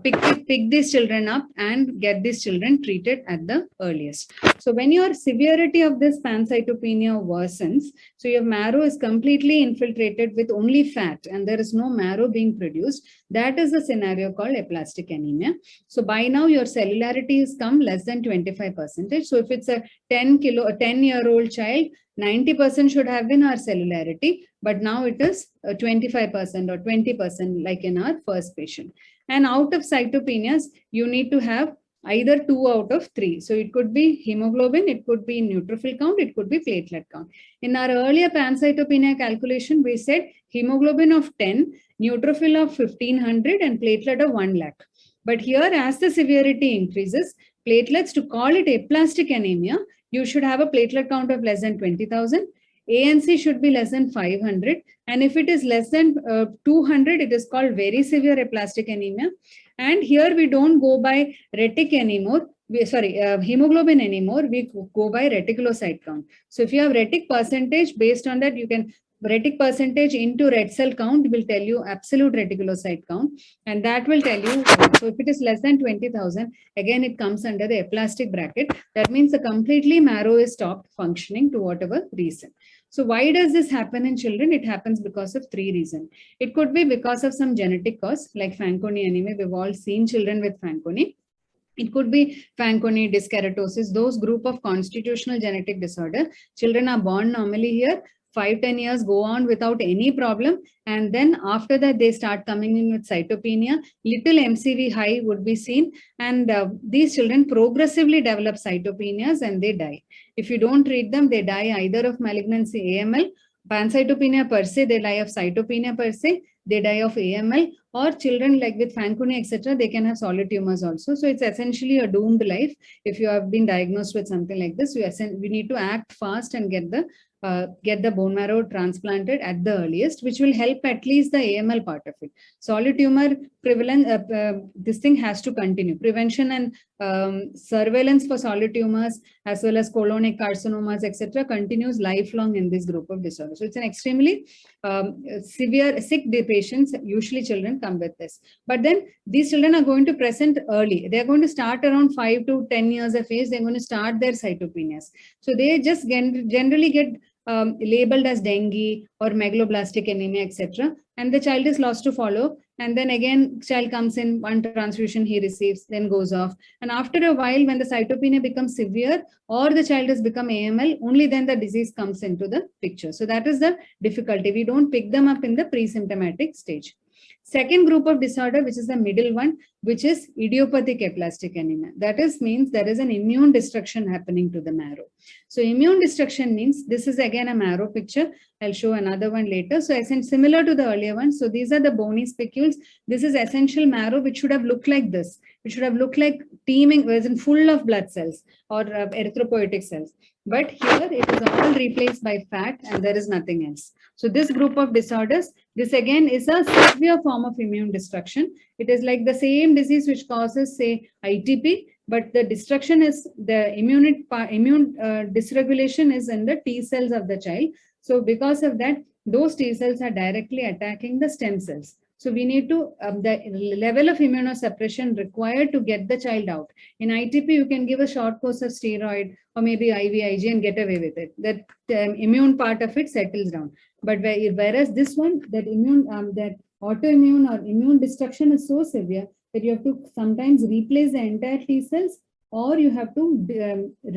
pick these children up and get these children treated at the earliest. So when your severity of this pancytopenia worsens, so your marrow is completely infiltrated with only fat and there is no marrow being produced, that is the scenario called aplastic anemia. So by now your cellularity has come less than 25%. So if it's a 10-year-old child, 90% should have been our cellularity, but now it is 25% or 20% like in our first patient. And out of cytopenias, you need to have either 2 out of 3. So it could be hemoglobin, it could be neutrophil count, it could be platelet count. In our earlier pancytopenia calculation, we said hemoglobin of 10, neutrophil of 1500 and platelet of 1 lakh. But here as the severity increases, platelets, to call it aplastic anemia, you should have a platelet count of less than 20,000. ANC should be less than 500. And if it is less than 200, it is called very severe aplastic anemia. And here we don't go by retic anymore. Hemoglobin anymore. We go by reticulocyte count. So if you have retic percentage, based on that, you can retic percentage into red cell count will tell you absolute reticulocyte count, and that will tell you. So if it is less than 20,000, again it comes under the aplastic bracket. That means the completely marrow is stopped functioning to whatever reason. So why does this happen in children? It happens because of 3 reasons. It could be because of some genetic cause like Fanconi anemia. We've all seen children with Fanconi. It could be Fanconi, dyskeratosis, those group of constitutional genetic disorder. Children are born normally here. 5-10 years go on without any problem, and then after that they start coming in with cytopenia. Little MCV high would be seen, and these children progressively develop cytopenias and they die. If you don't treat them, they die either of malignancy AML, pancytopenia per se, they die of cytopenia per se, they die of AML, or children like with Fanconi, etc., they can have solid tumors also. So it's essentially a doomed life. If you have been diagnosed with something like this, we need to act fast and get the bone marrow transplanted at the earliest, which will help at least the AML part of it. Solid tumor prevalence, this thing has to continue. Prevention and surveillance for solid tumors as well as colonic carcinomas, etc., continues lifelong in this group of disorders. So it's an extremely severe, sick patients, usually children come with this. But then these children are going to present early. They're going to start around 5 to 10 years of age. They're going to start their cytopenias. So they just generally get labeled as dengue or megaloblastic anemia, etc. And the child is lost to follow. And then again, child comes in, one transfusion he receives, then goes off. And after a while, when the cytopenia becomes severe or the child has become AML, only then the disease comes into the picture. So that is the difficulty. We don't pick them up in the pre-symptomatic stage. Second group of disorder, which is the middle one, which is idiopathic aplastic anemia. That is means there is an immune destruction happening to the marrow. So immune destruction means, this is again a marrow picture. I'll show another one later. So similar to the earlier one. So these are the bony spicules. This is essential marrow, which should have looked like this. It should have looked like teeming, as in full of blood cells or erythropoietic cells. But here it is all replaced by fat and there is nothing else. So this group of disorders, this again is a severe form of immune destruction. It is like the same disease which causes, say, ITP, but the destruction is the immune dysregulation is in the T cells of the child. So because of that, those T cells are directly attacking the stem cells. So we need to, the level of immunosuppression required to get the child out. In ITP, you can give a short course of steroid or maybe IVIG and get away with it. That immune part of it settles down. But whereas this one, that that autoimmune or immune destruction is so severe that you have to sometimes replace the entire T cells, or you have to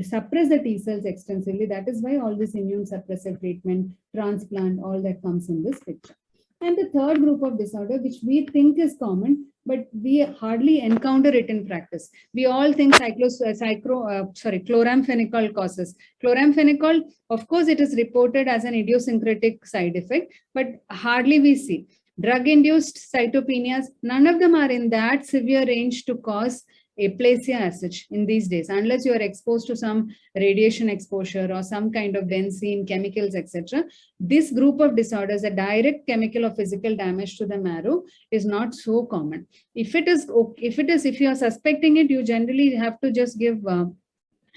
suppress the T cells extensively. That is why all this immune suppressive treatment, transplant, all that comes in this picture. And the third group of disorder, which we think is common, but we hardly encounter it in practice. We all think chloramphenicol causes. Chloramphenicol, of course, it is reported as an idiosyncratic side effect, but hardly we see. Drug-induced cytopenias, none of them are in that severe range to cause aplasia as such in these days, unless you are exposed to some radiation exposure or some kind of benzene, chemicals, etc. This group of disorders, a direct chemical or physical damage to the marrow, is not so common. If you are suspecting it, you generally have to just give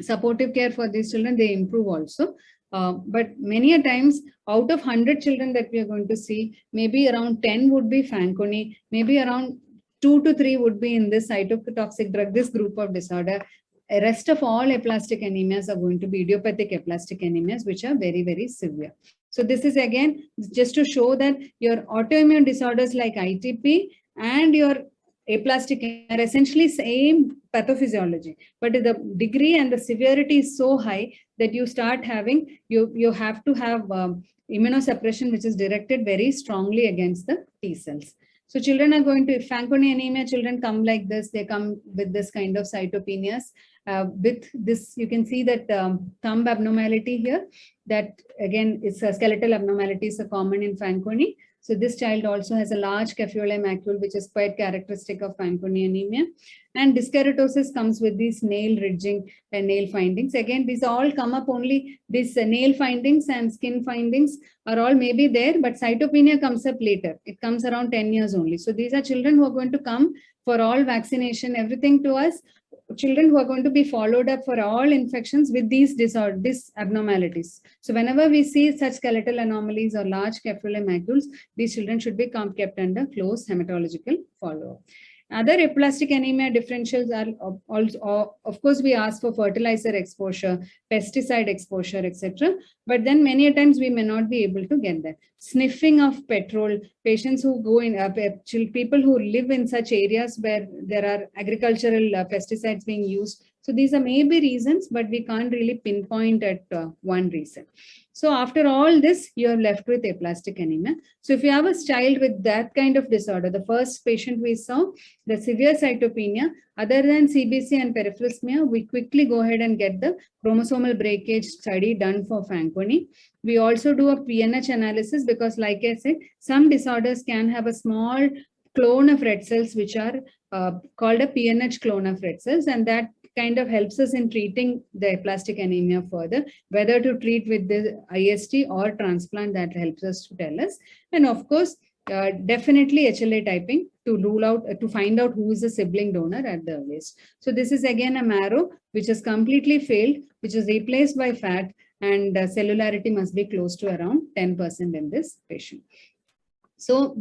supportive care for these children. They improve also. But many a times, out of 100 children that we are going to see, maybe around 10 would be Fanconi, maybe around 2 to 3 would be in this cytotoxic drug, this group of disorder. The rest of all aplastic anemias are going to be idiopathic aplastic anemias, which are very, very severe. So this is again just to show that your autoimmune disorders like ITP and your aplastic are essentially same pathophysiology, but the degree and the severity is so high that you start having, you have to have immunosuppression, which is directed very strongly against the T cells. So children are going to, if Fanconi anemia, children come like this, they come with this kind of cytopenias. With this, you can see that thumb abnormality here, that again, it's a skeletal abnormalities are common in Fanconi. So this child also has a large caffeolae macule, which is quite characteristic of Fanconi anemia. And dyskeratosis comes with these nail ridging and nail findings. Again, these all come up only, these nail findings and skin findings are all maybe there, but cytopenia comes up later. It comes around 10 years only. So these are children who are going to come for all vaccination, everything to us. Children who are going to be followed up for all infections with these disorders, these abnormalities. So whenever we see such skeletal anomalies or large caffeolae macules, these children should be kept under close hematological follow-up. Other aplastic anemia differentials are also, of course, we ask for fertilizer exposure, pesticide exposure, etc. But then many a times we may not be able to get that. Sniffing of petrol, patients who go in, people who live in such areas where there are agricultural pesticides being used. So these are maybe reasons, but we can't really pinpoint at one reason. So after all this, you are left with aplastic anemia. So if you have a child with that kind of disorder, the first patient we saw, the severe cytopenia, other than CBC and peripherysmia, we quickly go ahead and get the chromosomal breakage study done for Fanconi. We also do a PNH analysis because, like I said, some disorders can have a small clone of red cells, which are called a PNH clone of red cells, and that kind of helps us in treating the aplastic anemia further, whether to treat with the IST or transplant, that helps us to tell us. And of course, definitely HLA typing to rule out, to find out who is the sibling donor at the earliest. So this is again a marrow which has completely failed, which is replaced by fat, and cellularity must be close to around 10% in this patient. So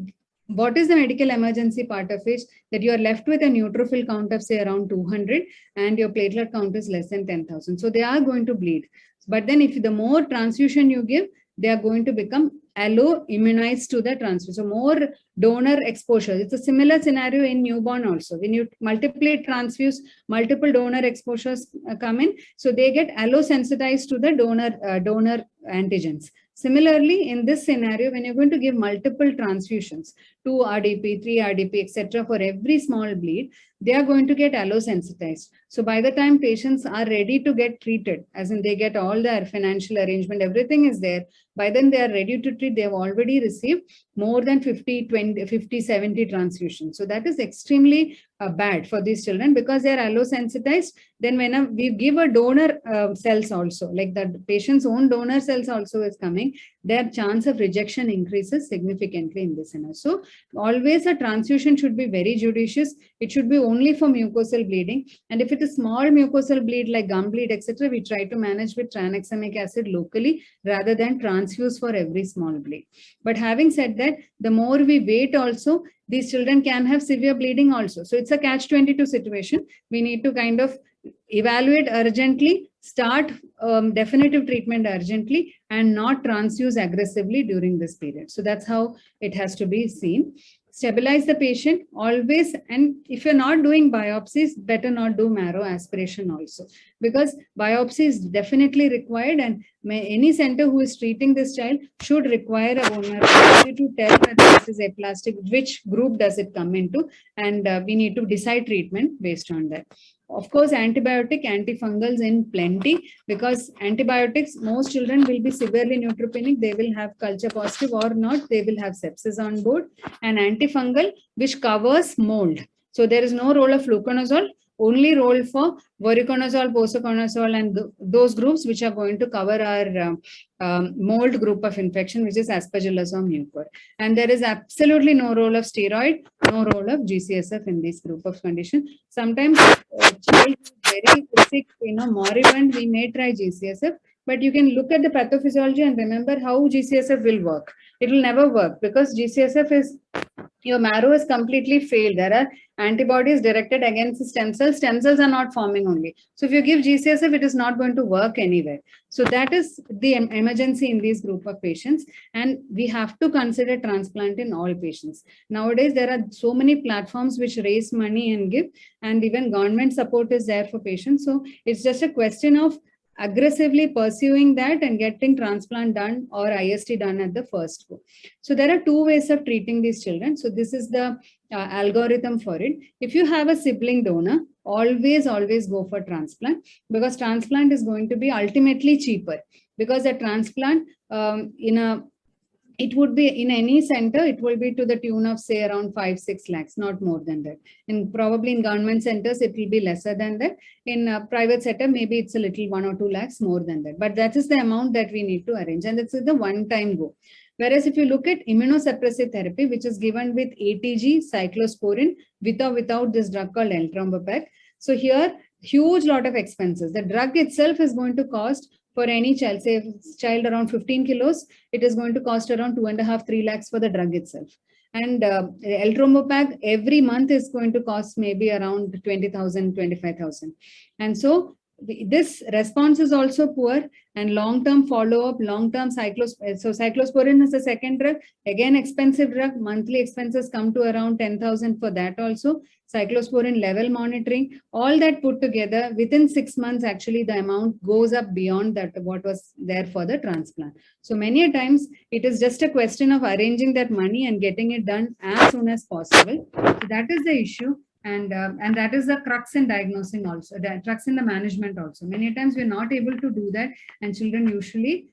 what is the medical emergency part of it? That you are left with a neutrophil count of say around 200 and your platelet count is less than 10,000. So they are going to bleed. But then if the more transfusion you give, they are going to become allo-immunized to the transfusion. So more donor exposure. It's a similar scenario in newborn also. When you multiply transfuse, multiple donor exposures come in. So they get allo-sensitized to the donor antigens. Similarly, in this scenario, when you're going to give multiple transfusions, 2 RDP, 3 RDP, etc., for every small bleed, they are going to get allo-sensitized. So by the time patients are ready to get treated, as in they get all their financial arrangement, everything is there, by then they are ready to treat, they have already received more than 50, 20, 50, 70 transfusions. So that is extremely bad for these children because they are allo-sensitized. Then when we give a donor cells also, like the patient's own donor cells also is coming, their chance of rejection increases significantly in this scenario. So always a transfusion should be very judicious. It should be only for mucosal bleeding. And if it is small mucosal bleed like gum bleed, etc., we try to manage with tranexamic acid locally rather than transfuse for every small bleed. But having said that, the more we wait also, these children can have severe bleeding also. So it's a catch-22 situation. We need to kind of evaluate urgently, start definitive treatment urgently, and not transfuse aggressively during this period. So that's how it has to be seen. Stabilize the patient always, and if you're not doing biopsies, better not do marrow aspiration also, because biopsy is definitely required, and any center who is treating this child should require a bone marrow biopsy to tell whether this is aplastic, which group does it come into, and we need to decide treatment based on that. Of course, antibiotic, antifungals in plenty, because antibiotics, most children will be severely neutropenic. They will have culture positive or not. They will have sepsis on board. And antifungal, which covers mold. So there is no role of fluconazole, only role for voriconazole, posaconazole, and those groups which are going to cover our mold group of infection, which is Aspergillus or Mucor. And there is absolutely no role of steroid, no role of GCSF in this group of condition. Sometimes child is very sick, moribund, we may try GCSF, but you can look at the pathophysiology and remember how GCSF will work. It will never work because GCSF is, your marrow is completely failed. There are antibodies directed against the stem cells. Stem cells are not forming only. So if you give GCSF, it is not going to work anywhere. So that is the emergency in these group of patients. And we have to consider transplant in all patients. Nowadays, there are so many platforms which raise money and give, and even government support is there for patients. So it's just a question of aggressively pursuing that and getting transplant done or IST done at the first go. So there are two ways of treating these children. So this is the algorithm for it. If you have a sibling donor, always go for transplant, because transplant is going to be ultimately cheaper, because a transplant it would be in any center, it will be to the tune of say around 5-6 lakhs, not more than that. And probably in government centers, it will be lesser than that. In a private sector, maybe it's a little 1 or 2 lakhs more than that. But that is the amount that we need to arrange. And that's the one-time go. Whereas if you look at immunosuppressive therapy, which is given with ATG, cyclosporin, with or without this drug called L-Trombopag. So here, huge lot of expenses. The drug itself is going to cost, for any child, say child around 15 kilos, it is going to cost around 2.5-3 lakhs for the drug itself. And L-Trombopag every month is going to cost maybe around 20,000, 25,000. And so this response is also poor, and long-term follow-up, long-term cyclosporin. So cyclosporin is a second drug, again expensive drug. Monthly expenses come to around 10,000 for that also. Cyclosporin level monitoring, all that put together, within 6 months, actually the amount goes up beyond that what was there for the transplant. So many a times it is just a question of arranging that money and getting it done as soon as possible. So that is the issue. And that is the crux in diagnosing also, the crux in the management also. Many times we're not able to do that, and children usually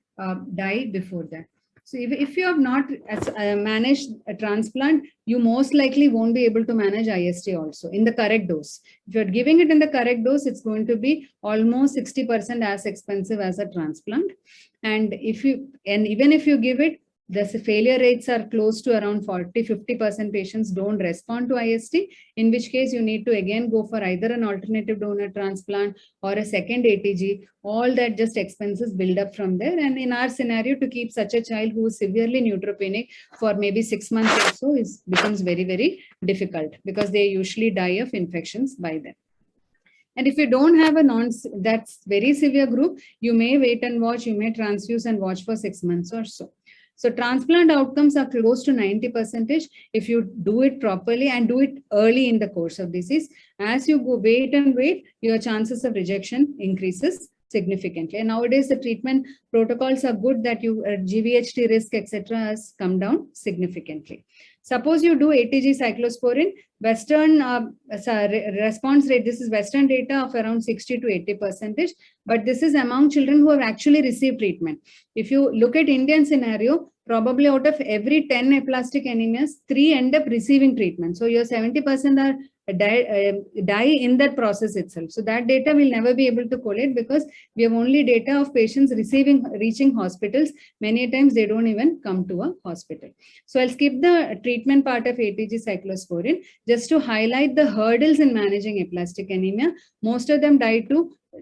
die before that. So if you have not managed a transplant, you most likely won't be able to manage IST also in the correct dose. If you're giving it in the correct dose, it's going to be almost 60% as expensive as a transplant. And even if you give it, the failure rates are close to around 40-50% patients don't respond to IST, in which case you need to again go for either an alternative donor transplant or a second ATG. All that just expenses build up from there. And in our scenario, to keep such a child who is severely neutropenic for maybe 6 months or so becomes very, very difficult, because they usually die of infections by then. And if you don't have that's very severe group, you may wait and watch, you may transfuse and watch for 6 months or so. So transplant outcomes are close to 90% if you do it properly and do it early in the course of disease. As you go wait and wait, your chances of rejection increases significantly. And nowadays the treatment protocols are good, that you GVHT risk, etc. has come down significantly. Suppose you do ATG cyclosporin, Western response rate, this is Western data of around 60-80%, but this is among children who have actually received treatment. If you look at Indian scenario, probably out of every 10 aplastic anemias, 3 end up receiving treatment. So your 70% are die in that process itself. So that data will never be able to collate, because we have only data of patients reaching hospitals. Many times they don't even come to a hospital. So I'll skip the treatment part of ATG cyclosporin just to highlight the hurdles in managing aplastic anemia. Most of them die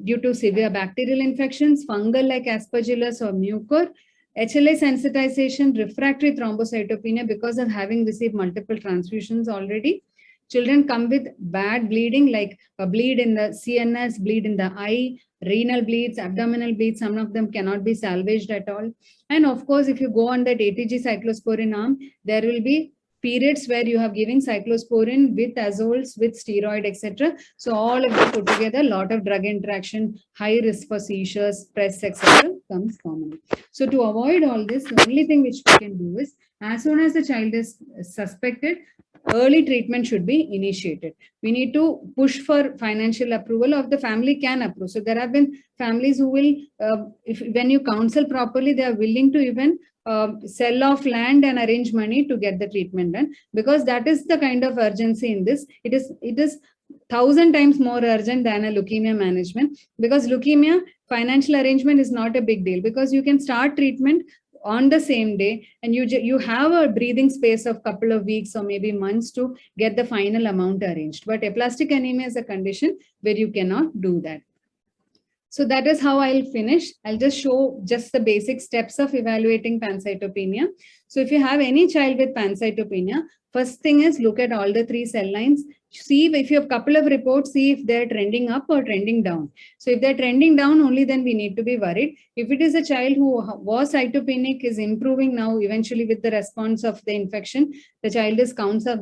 due to severe bacterial infections, fungal like Aspergillus or Mucor, HLA sensitization, refractory thrombocytopenia because of having received multiple transfusions already. Children come with bad bleeding, like a bleed in the CNS, bleed in the eye, renal bleeds, abdominal bleeds. Some of them cannot be salvaged at all. And of course, if you go on that ATG cyclosporin arm, there will be periods where you have given cyclosporin with azoles, with steroid, etc. So all of them put together, a lot of drug interaction, high risk for seizures, stress, etc. comes commonly. So to avoid all this, the only thing which we can do is, as soon as the child is suspected, early treatment should be initiated. We need to push for financial approval, of the family can approve. So there have been families who will, when you counsel properly, they are willing to even sell off land and arrange money to get the treatment done, because that is the kind of urgency in this. It is 1,000 times more urgent than a leukemia management, because leukemia financial arrangement is not a big deal, because you can start treatment on the same day, and you have a breathing space of couple of weeks or maybe months to get the final amount arranged. But aplastic anemia is a condition where you cannot do that. So that is how I'll finish. I'll just show just the basic steps of evaluating pancytopenia. So if you have any child with pancytopenia, first thing is look at all the 3 cell lines. See if you have a couple of reports, see if they're trending up or trending down. So if they're trending down, only then we need to be worried. If it is a child who was cytopenic, is improving now, eventually with the response of the infection, the child's counts are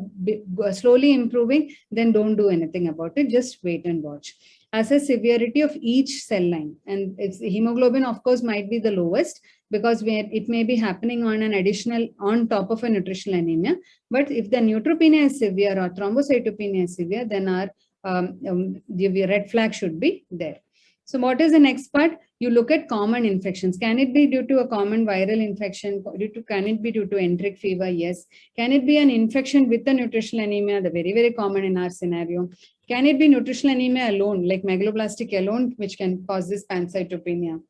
slowly improving, then don't do anything about it. Just wait and watch. Assess severity of each cell line. And it's hemoglobin, of course, might be the lowest, because it may be happening on an additional, on top of a nutritional anemia. But if the neutropenia is severe or thrombocytopenia is severe, then our the red flag should be there. So what is the next part? You look at common infections. Can it be due to a common viral infection? Can it be due to enteric fever? Yes. Can it be an infection with the nutritional anemia? The very, very common in our scenario. Can it be nutritional anemia alone, like megaloblastic alone, which can cause this pancytopenia?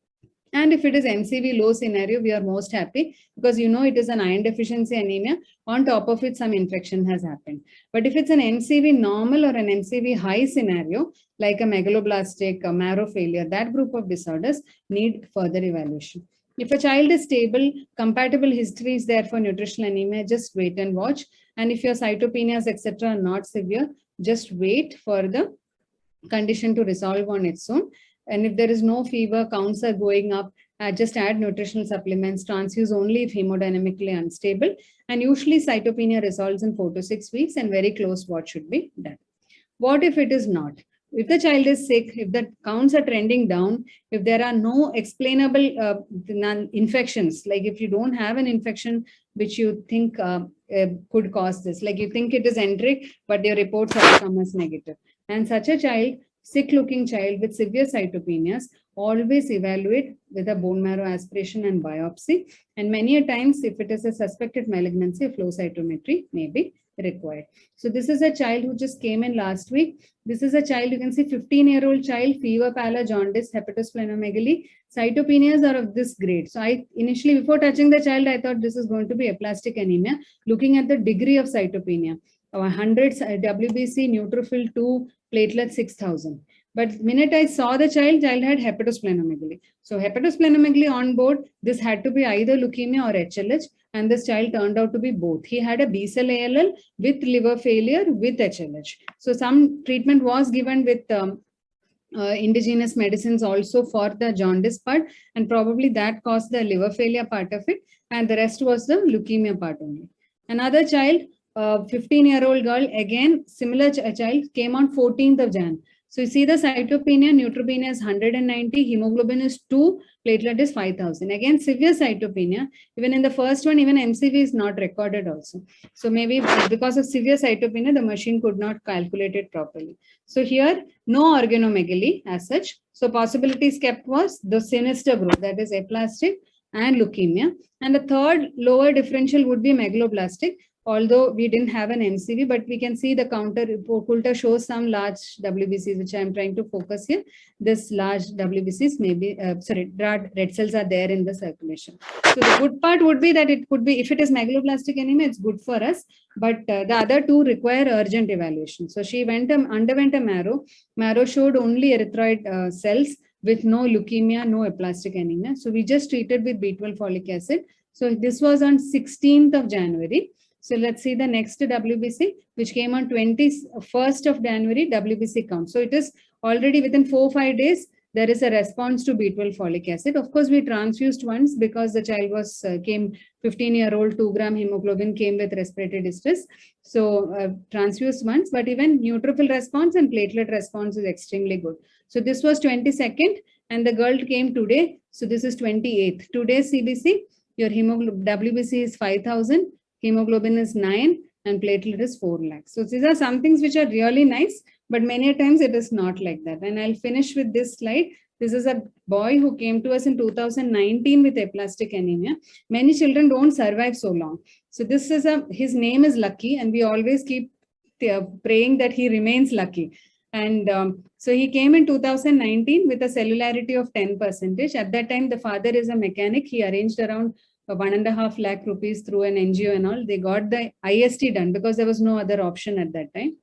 And if it is MCV low scenario, we are most happy, because it is an iron deficiency anemia. On top of it, some infection has happened. But if it's an MCV normal or an MCV high scenario, like a megaloblastic, a marrow failure, that group of disorders need further evaluation. If a child is stable, compatible history is there for nutritional anemia, just wait and watch. And if your cytopenias, etc., are not severe, just wait for the condition to resolve on its own. And if there is no fever, counts are going up, just add nutritional supplements, transfuse only if hemodynamically unstable. And usually cytopenia resolves in 4 to 6 weeks, and very close watch should be done. What if it is not? If the child is sick, if the counts are trending down, if there are no explainable infections, like if you don't have an infection which you think could cause this, like you think it is enteric, but your reports have come as negative. And such a child, sick-looking child with severe cytopenias, always evaluate with a bone marrow aspiration and biopsy. And many a times, if it is a suspected malignancy, a flow cytometry may be required. So this is a child who just came in last week. This is a child, you can see 15-year-old child, fever, pallor, jaundice, hepatosplenomegaly. Cytopenias are of this grade. So I initially, before touching the child, I thought this is going to be aplastic anemia, looking at the degree of cytopenia. 100 WBC, neutrophil 2, platelet 6,000. But minute I saw the child had hepatosplenomegaly. So hepatosplenomegaly on board, this had to be either leukemia or HLH, and this child turned out to be both. He had a B-cell ALL with liver failure with HLH. So some treatment was given with indigenous medicines also for the jaundice part, and probably that caused the liver failure part of it, and the rest was the leukemia part only. Another child, 15-year-old girl, again, similar child, came on 14th of Jan. So you see the cytopenia, neutropenia is 190, hemoglobin is 2, platelet is 5,000. Again, severe cytopenia. Even in the first one, even MCV is not recorded also. So maybe because of severe cytopenia, the machine could not calculate it properly. So here, no organomegaly as such. So possibilities kept was the sinister group, that is aplastic and leukemia. And the third lower differential would be megaloblastic. Although we didn't have an MCV, but we can see the counter occulta shows some large WBCs, which I'm trying to focus here. This large WBCs may be, red cells are there in the circulation. So the good part would be that it could be, if it is megaloblastic anemia, it's good for us, but the other two require urgent evaluation. So she underwent a marrow. Marrow showed only erythroid cells with no leukemia, no aplastic anemia. So we just treated with B12 folic acid. So this was on 16th of January. So let's see the next WBC, which came on 21st of January, WBC count. So it is already within 4-5 days, there is a response to B12 folic acid. Of course, we transfused once because the child was came 15-year-old, 2 gram hemoglobin, came with respiratory distress. So transfused once, but even neutrophil response and platelet response is extremely good. So this was 22nd and the girl came today. So this is 28th. Today's CBC, your hemoglobin WBC is 5,000. Hemoglobin is 9 and platelet is 4 lakhs. So these are some things which are really nice, but many times it is not like that. And I'll finish with this slide. This is a boy who came to us in 2019 with aplastic anemia. Many children don't survive so long. So this is his name is Lucky, and we always keep praying that he remains lucky. And so he came in 2019 with a cellularity of 10%. At that time, the father is a mechanic. He arranged around 1.5 lakh rupees through an NGO and all. They got the IST done because there was no other option at that time.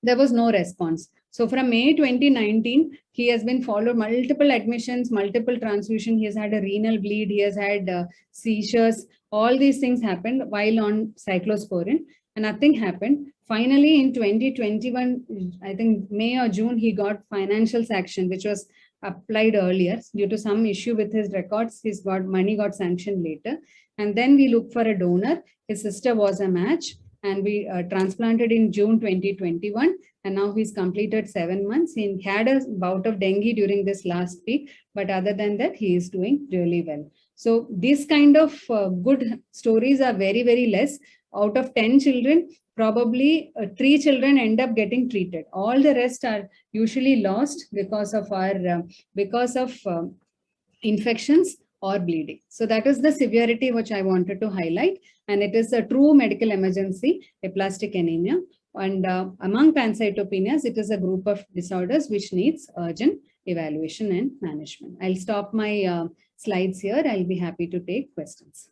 There was no response. So from May 2019, he has been followed multiple admissions, multiple transfusion. He has had a renal bleed. He has had seizures. All these things happened while on cyclosporin, and nothing happened. Finally, in 2021, I think May or June, he got financial sanction, which was applied earlier. Due to some issue with his records, his money got sanctioned later. And then we looked for a donor. His sister was a match, and we transplanted in June 2021. And now he's completed 7 months. He had a bout of dengue during this last week, but other than that, he is doing really well. So these kind of good stories are very, very less. Out of 10 children, probably 3 children end up getting treated. All the rest are usually lost because of infections or bleeding. So that is the severity which I wanted to highlight. And it is a true medical emergency, aplastic anemia. And among pancytopenias, it is a group of disorders which needs urgent evaluation and management. I'll stop my slides here. I'll be happy to take questions.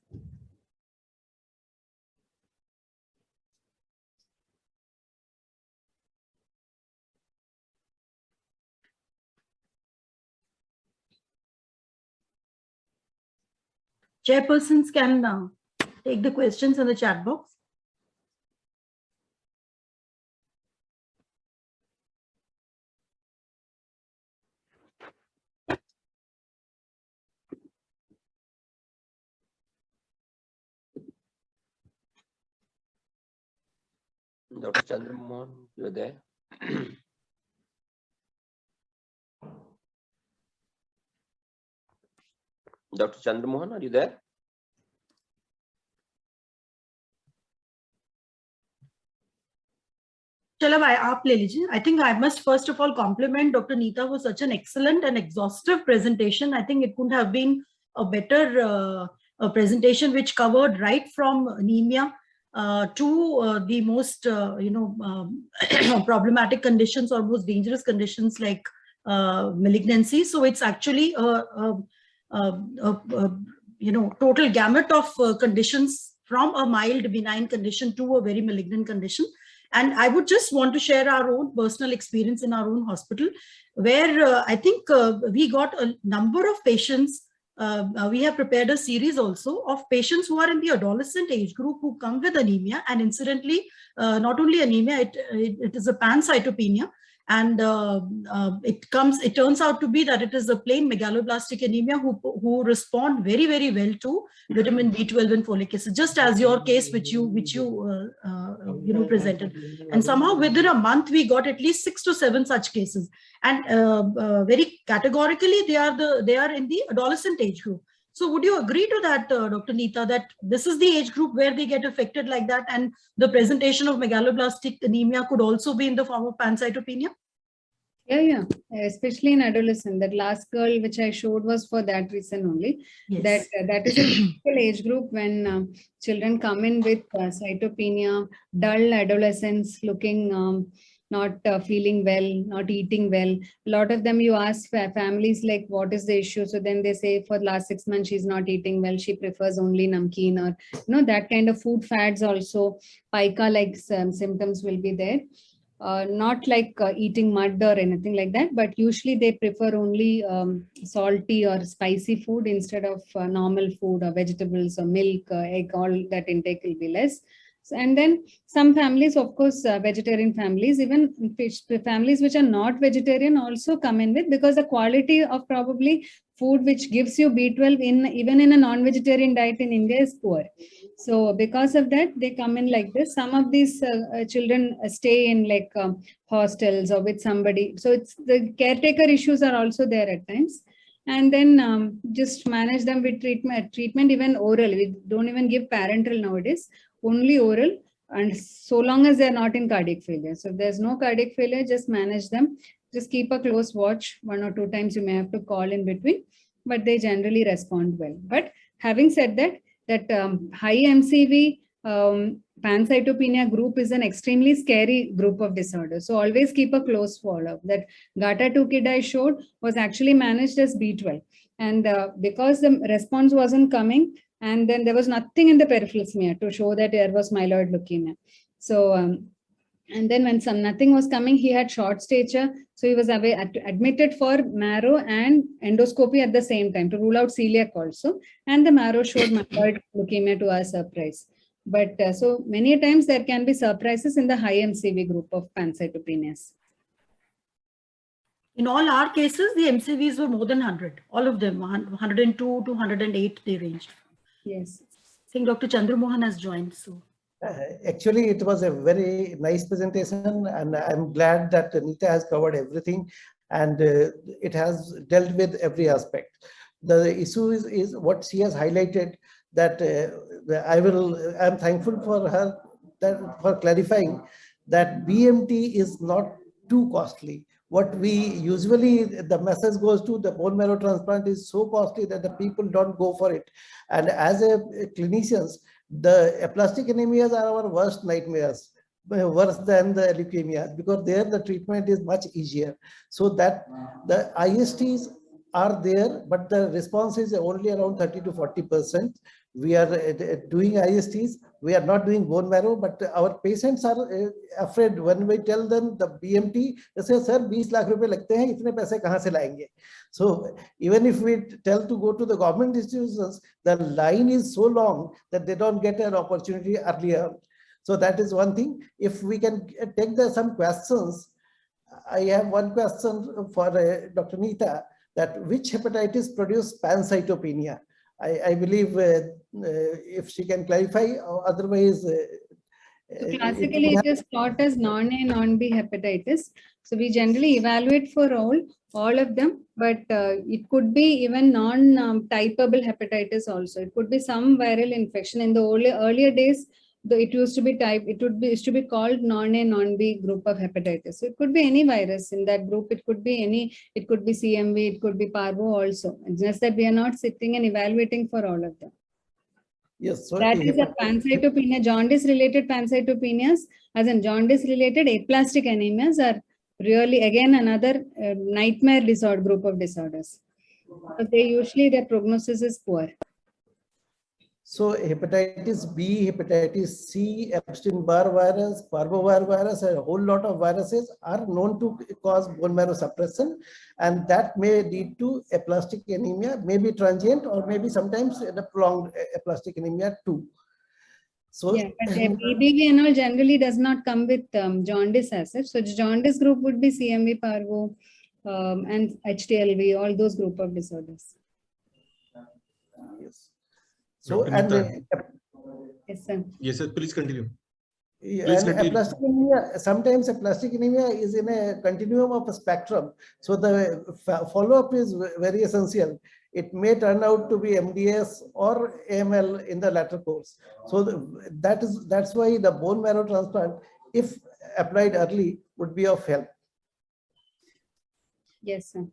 Chairpersons can take the questions in the chat box. Dr. Chandramohan, you're there. Dr. Chandramohan, are you there? Shalabh, आप ले लीजिए. I think I must first of all compliment Dr. Neeta for such an excellent and exhaustive presentation. I think it couldn't have been a better presentation which covered right from anemia to the most problematic conditions or most dangerous conditions like malignancy. So it's actually total gamut of conditions from a mild benign condition to a very malignant condition. And I would just want to share our own personal experience in our own hospital, where I think we got a number of patients. We have prepared a series also of patients who are in the adolescent age group who come with anemia, and incidentally, not only anemia, it is a pancytopenia. And it turns out to be that it is a plain megaloblastic anemia who respond very, very well to vitamin B12 and folic acid, just as your case which you presented. And somehow within a month we got at least 6 to 7 such cases, and very categorically they are in the adolescent age group. So would you agree to that, Dr. Neeta, that this is the age group where they get affected like that, and the presentation of megaloblastic anemia could also be in the form of pancytopenia? Yeah, especially in adolescent. That last girl which I showed was for that reason only. Yes. That is a critical age group when children come in with cytopenia, dull adolescents looking not feeling well, not eating well. A lot of them, you ask families like, what is the issue? So then they say for the last 6 months, she's not eating well. She prefers only namkeen, or that kind of food fads also. Pica-like symptoms will be there. Not like eating mud or anything like that, but usually they prefer only salty or spicy food instead of normal food or vegetables or milk, egg, all that intake will be less. And then some families, of course, vegetarian families, even families which are not vegetarian also come in with, because the quality of probably food which gives you B12 even in a non-vegetarian diet in India is poor. So because of that, they come in like this. Some of these children stay in like hostels or with somebody. So it's the caretaker issues are also there at times. And then just manage them with treatment even oral. We don't even give parenteral nowadays, only oral, and so long as they're not in cardiac failure. So if there's no cardiac failure, just manage them. just keep a close watch. 1 or 2 times you may have to call in between, but they generally respond well. But having said that, high MCV pancytopenia group is an extremely scary group of disorders. So always keep a close follow-up. That GATA2 kid I showed was actually managed as B12. And because the response wasn't coming, and then there was nothing in the peripheral smear to show that there was myeloid leukemia. So, and then when nothing was coming, he had short stature. So he was admitted for marrow and endoscopy at the same time to rule out celiac also. And the marrow showed myeloid leukemia to our surprise. But so many times there can be surprises in the high MCV group of pancytopenias. In all our cases, the MCVs were more than 100. All of them, 102 to 108, they ranged. Yes. I think Dr. Chandramohan has joined. So. Actually, it was a very nice presentation, and I'm glad that NEETA has covered everything, and it has dealt with every aspect. The issue is what she has highlighted, that I'm thankful for her for clarifying that BMT is not too costly. What we usually, the message goes to, the bone marrow transplant is so costly that the people don't go for it. And as a clinicians, the aplastic anemias are our worst nightmares, worse than the leukemia, because there the treatment is much easier. So that the ISTs are there, but the response is only around 30 to 40%. We are doing ISTs, we are not doing bone marrow, but our patients are afraid when we tell them the BMT, they say, sir, 20 lakh rupees lagte hain, itne paise kahan se laenge? So even if we tell to go to the government institutions, the line is so long that they don't get an opportunity earlier. So that is one thing. If we can take some questions, I have one question for Dr. NEETA, that which hepatitis produce pancytopenia? I believe if she can clarify, otherwise. So classically, it is taught as non-A, non-B hepatitis. So we generally evaluate for all of them, but it could be even non-typable hepatitis also. It could be some viral infection. In the earlier days, it used to be called non-A, non-B group of hepatitis. So it could be any virus in that group. It could be CMV, it could be parvo also. It's just that we are not sitting and evaluating for all of them. Yes, so that is a pancytopenia, jaundice-related pancytopenias, as in jaundice-related aplastic anemias are really again another nightmare disorder group of disorders. But their prognosis is poor. So hepatitis B, hepatitis C, Epstein-Barr virus, parvovirus virus, a whole lot of viruses are known to cause bone marrow suppression, and that may lead to aplastic anemia, maybe transient or maybe sometimes a prolonged aplastic anemia too. So yeah, but BBV and all generally does not come with jaundice as such. So jaundice group would be CMV, parvo, and HTLV, all those group of disorders. Yes. So and yes, sir. Yes, sir. Please continue. And aplastic anemia, sometimes aplastic anemia is in a continuum of a spectrum. So the follow-up is very essential. It may turn out to be MDS or AML in the latter course. So that's why the bone marrow transplant, if applied early, would be of help. Yes, sir.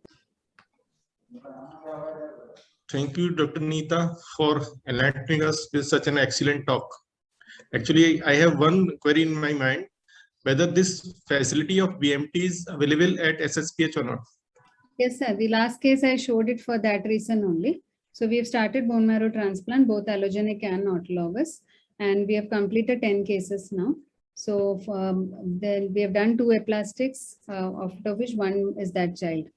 Thank you, Dr. NEETA, for enlightening us with such an excellent talk. Actually, I have one query in my mind, whether this facility of BMT is available at SSPH or not. Yes, sir. The last case I showed it for that reason only. So we have started bone marrow transplant, both allogenic and autologous, and we have completed 10 cases now. So then we have done 2 aplastics, of which 1 is that child.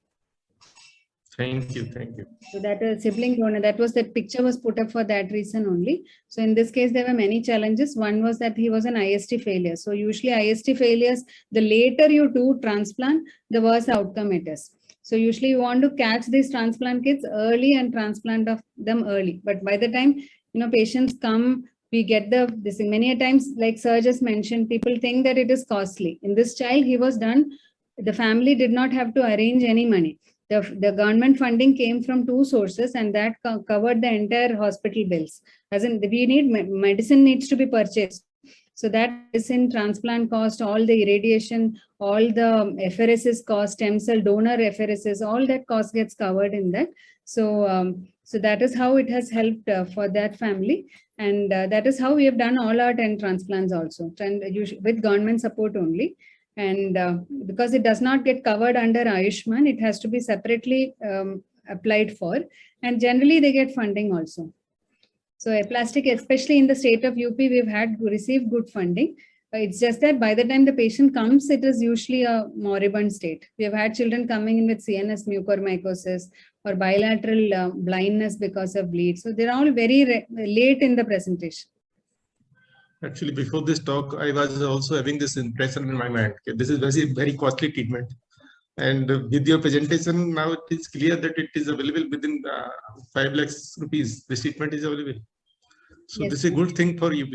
Thank you. Thank you. So that a sibling donor, that picture was put up for that reason only. So in this case, there were many challenges. One was that he was an IST failure. So usually IST failures, the later you do transplant, the worse outcome it is. So usually you want to catch these transplant kids early and transplant of them early. But by the time, patients come, we get this many a times, like sir just mentioned, people think that it is costly. In this child, he was done, the family did not have to arrange any money. The government funding came from 2 sources, and that covered the entire hospital bills. As in, we need medicine needs to be purchased. So that is in transplant cost, all the irradiation, all the FRS's cost, stem cell donor FRS's, all that cost gets covered in that. So, so that is how it has helped for that family. And that is how we have done all our 10 transplants also, with government support only. And because it does not get covered under Ayushman, it has to be separately applied for. And generally they get funding also. So aplastic, especially in the state of UP, we've received good funding. It's just that by the time the patient comes, it is usually a moribund state. We have had children coming in with CNS mucormycosis or bilateral blindness because of bleed. So they're all very late in the presentation. Actually, before this talk, I was also having this impression in my mind. Okay, this is very costly treatment. And with your presentation, now it is clear that it is available within 5 lakhs rupees. This treatment is available. So Yes. this is a good thing for UP.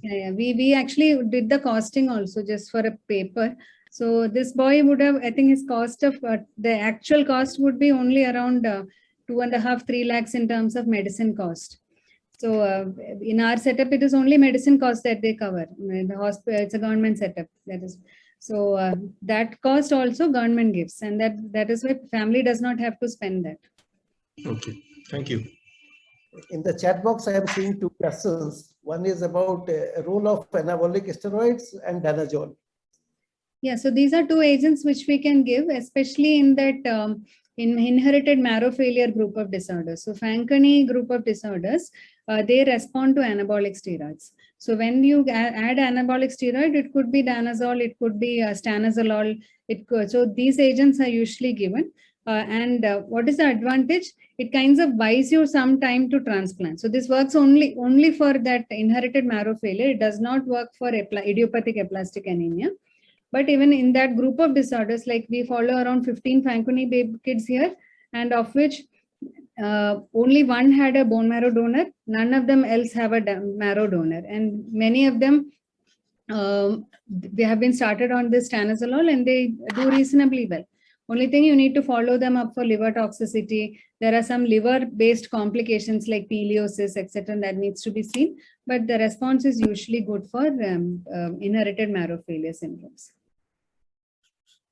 Yeah. We actually did the costing also just for a paper. So this boy would have, I think his cost of, the actual cost would be only around 2.5-3 lakhs in terms of medicine cost. So in our setup, it is only medicine cost that they cover. The hospital, it's a government setup. That is. So that cost also government gives, and that is why family does not have to spend that. Okay, thank you. In the chat box, I am seeing 2 questions. One is about role of anabolic steroids and danazol. Yeah, so these are 2 agents which we can give, especially in that in inherited marrow failure group of disorders. So Fanconi group of disorders, they respond to anabolic steroids. So when you add anabolic steroid, it could be danazol, it could be stanozolol. So these agents are usually given. And what is the advantage? It kinds of buys you some time to transplant. So this works only for that inherited marrow failure. It does not work for idiopathic aplastic anemia. But even in that group of disorders, like we follow around 15 Fanconi baby kids here, and of which only one had a bone marrow donor, none of them else have a marrow donor. And many of them, they have been started on this stanozolol and they do reasonably well. Only thing, you need to follow them up for liver toxicity. There are some liver-based complications like teleosis, etc. that needs to be seen. But the response is usually good for inherited marrow failure syndromes.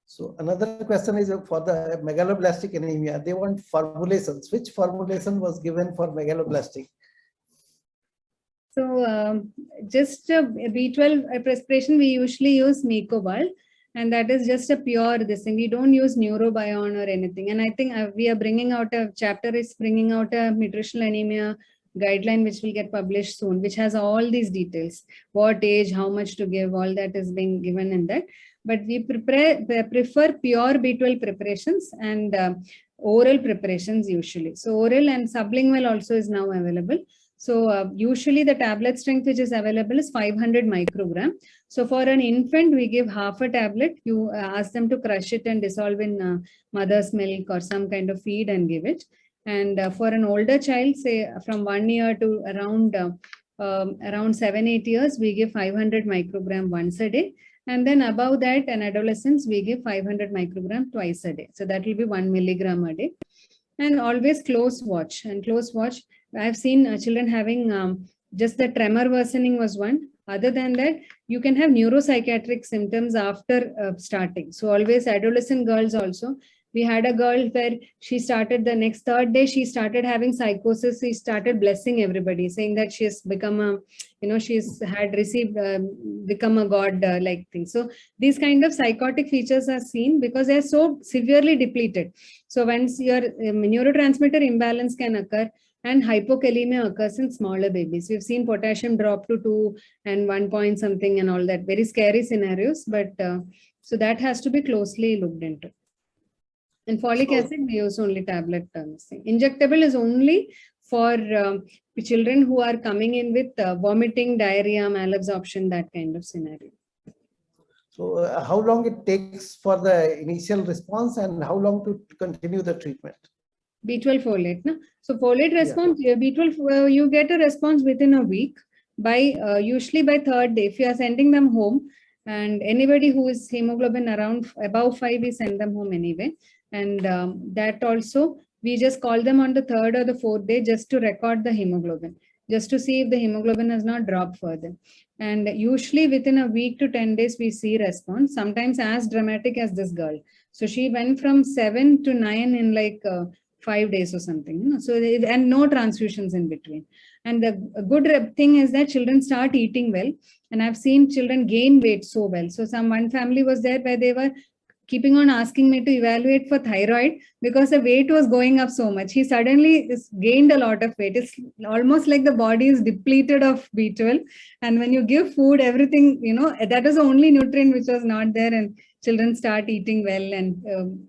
So another question is for the megaloblastic anemia. They want formulations. Which formulation was given for megaloblastic? So just B12 preparation, we usually use Mecobal. And that is just a pure this thing. We don't use Neurobion or anything. And I think we are bringing out a chapter is bringing out a nutritional anemia guideline, which will get published soon, which has all these details, what age, how much to give, all that is being given in that. But we prefer pure B12 preparations and oral preparations usually. So oral and sublingual also is now available. So usually the tablet strength which is available is 500 microgram. So for an infant, we give half a tablet. You ask them to crush it and dissolve in mother's milk or some kind of feed and give it. And for an older child, say from 1 year to around 7-8 years, we give 500 microgram once a day. And then above that, in adolescents, we give 500 microgram twice a day. So that will be 1 milligram a day. And always close watch. And close watch, I've seen children having just the tremor worsening was one. Other than that, you can have neuropsychiatric symptoms after starting. So always adolescent girls also. We had a girl where she started the next 3rd day, she started having psychosis. She started blessing everybody, saying that she has become a, she's had received, become a god like thing. So these kind of psychotic features are seen because they're so severely depleted. So once your neurotransmitter imbalance can occur, and hypokalemia occurs in smaller babies. We've seen potassium drop to 2 and 1 point something and all that. Very scary scenarios, but so that has to be closely looked into. And folic acid, we use only tablet terms. Injectable is only for children who are coming in with vomiting, diarrhea, malabsorption, that kind of scenario. So how long it takes for the initial response and how long to continue the treatment? B12 folate. No? So folate response, B12, you get a response within a week by usually by 3rd day. If you are sending them home, and anybody who is hemoglobin around above 5, we send them home anyway. And that also, we just call them on the 3rd or the 4th day just to record the hemoglobin. just to see if the hemoglobin has not dropped further. And usually within a week to 10 days, we see response, sometimes as dramatic as this girl. So she went from 7 to 9 in like 5 days or something, you know, so and no transfusions in between. And the good thing is that children start eating well, and I've seen children gain weight so well. So one family was there where they were keeping on asking me to evaluate for thyroid because the weight was going up so much. He suddenly gained a lot of weight. It's almost like the body is depleted of B12. And when you give food, everything, you know, that is the only nutrient which was not there, and children start eating well and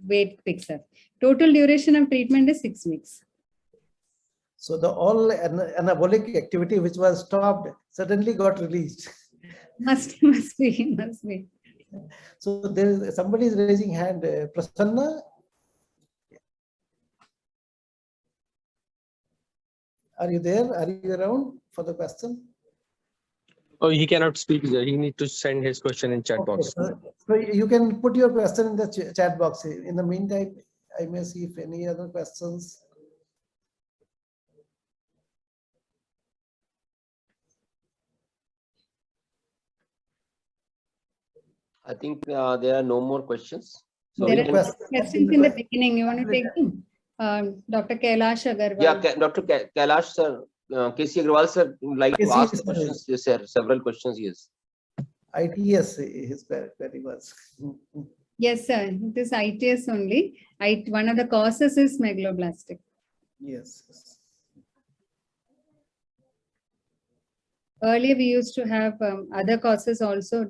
weight picks up. Total duration of treatment is 6 weeks. So the all anabolic activity which was stopped suddenly got released. Must be. So there is somebody is raising hand. Prasanna, are you there? Are you around for the question? Oh, he cannot speak. He need to send his question in chat box. So you can put your question in the chat box. In the meantime, I may see if any other questions. I think there are no more questions. So There we are can, questions in the beginning. You want to take them? Dr. Kailash Agarwal. yeah, Dr. Kailash sir, KC Agrawal sir would like to KC ask sir. questions. Yes, sir. Several questions. Yes. ITS his query was. Yes, sir. It is ITS only. One of the causes is megaloblastic. Yes. Earlier, we used to have other causes also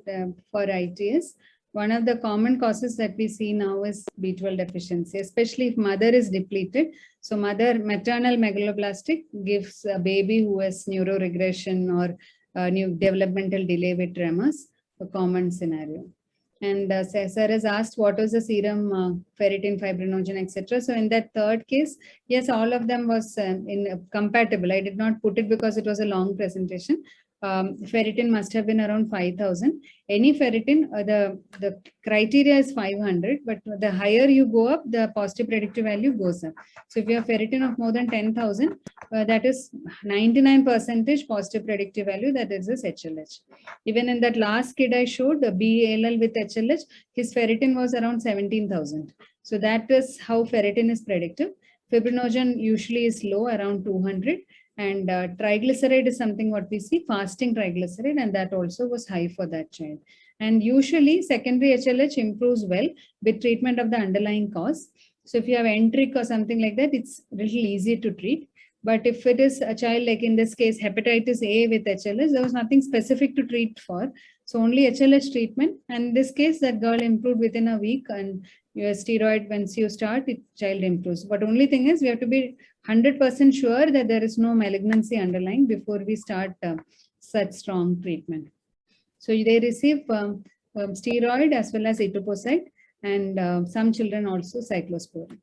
for ITS. One of the common causes that we see now is B12 deficiency, especially if mother is depleted. So maternal megaloblastic gives a baby who has neuroregression or new developmental delay with tremors, a common scenario. And sir has asked what was the serum ferritin, fibrinogen, etc. So in that third case, yes, all of them was compatible. I did not put it because it was a long presentation. Ferritin must have been around 5,000. Any ferritin, the criteria is 500, but the higher you go up, the positive predictive value goes up. So if you have ferritin of more than 10,000, that is 99% positive predictive value, that is this HLH. Even in that last kid I showed, the BALL with HLH, his ferritin was around 17,000. So that is how ferritin is predictive. Fibrinogen usually is low, around 200. And triglyceride is something what we see, fasting triglyceride, and that also was high for that child. And usually secondary HLH improves well with treatment of the underlying cause. So if you have enteric or something like that, it's a little easier to treat. But if it is a child, like in this case, hepatitis A with HLH, there was nothing specific to treat for. So only HLH treatment. And in this case, that girl improved within a week, and your steroid, once you start, child improves. But only thing is, we have to be 100% sure that there is no malignancy underlying before we start such strong treatment. So they receive steroid as well as etoposide, and some children also cyclosporine.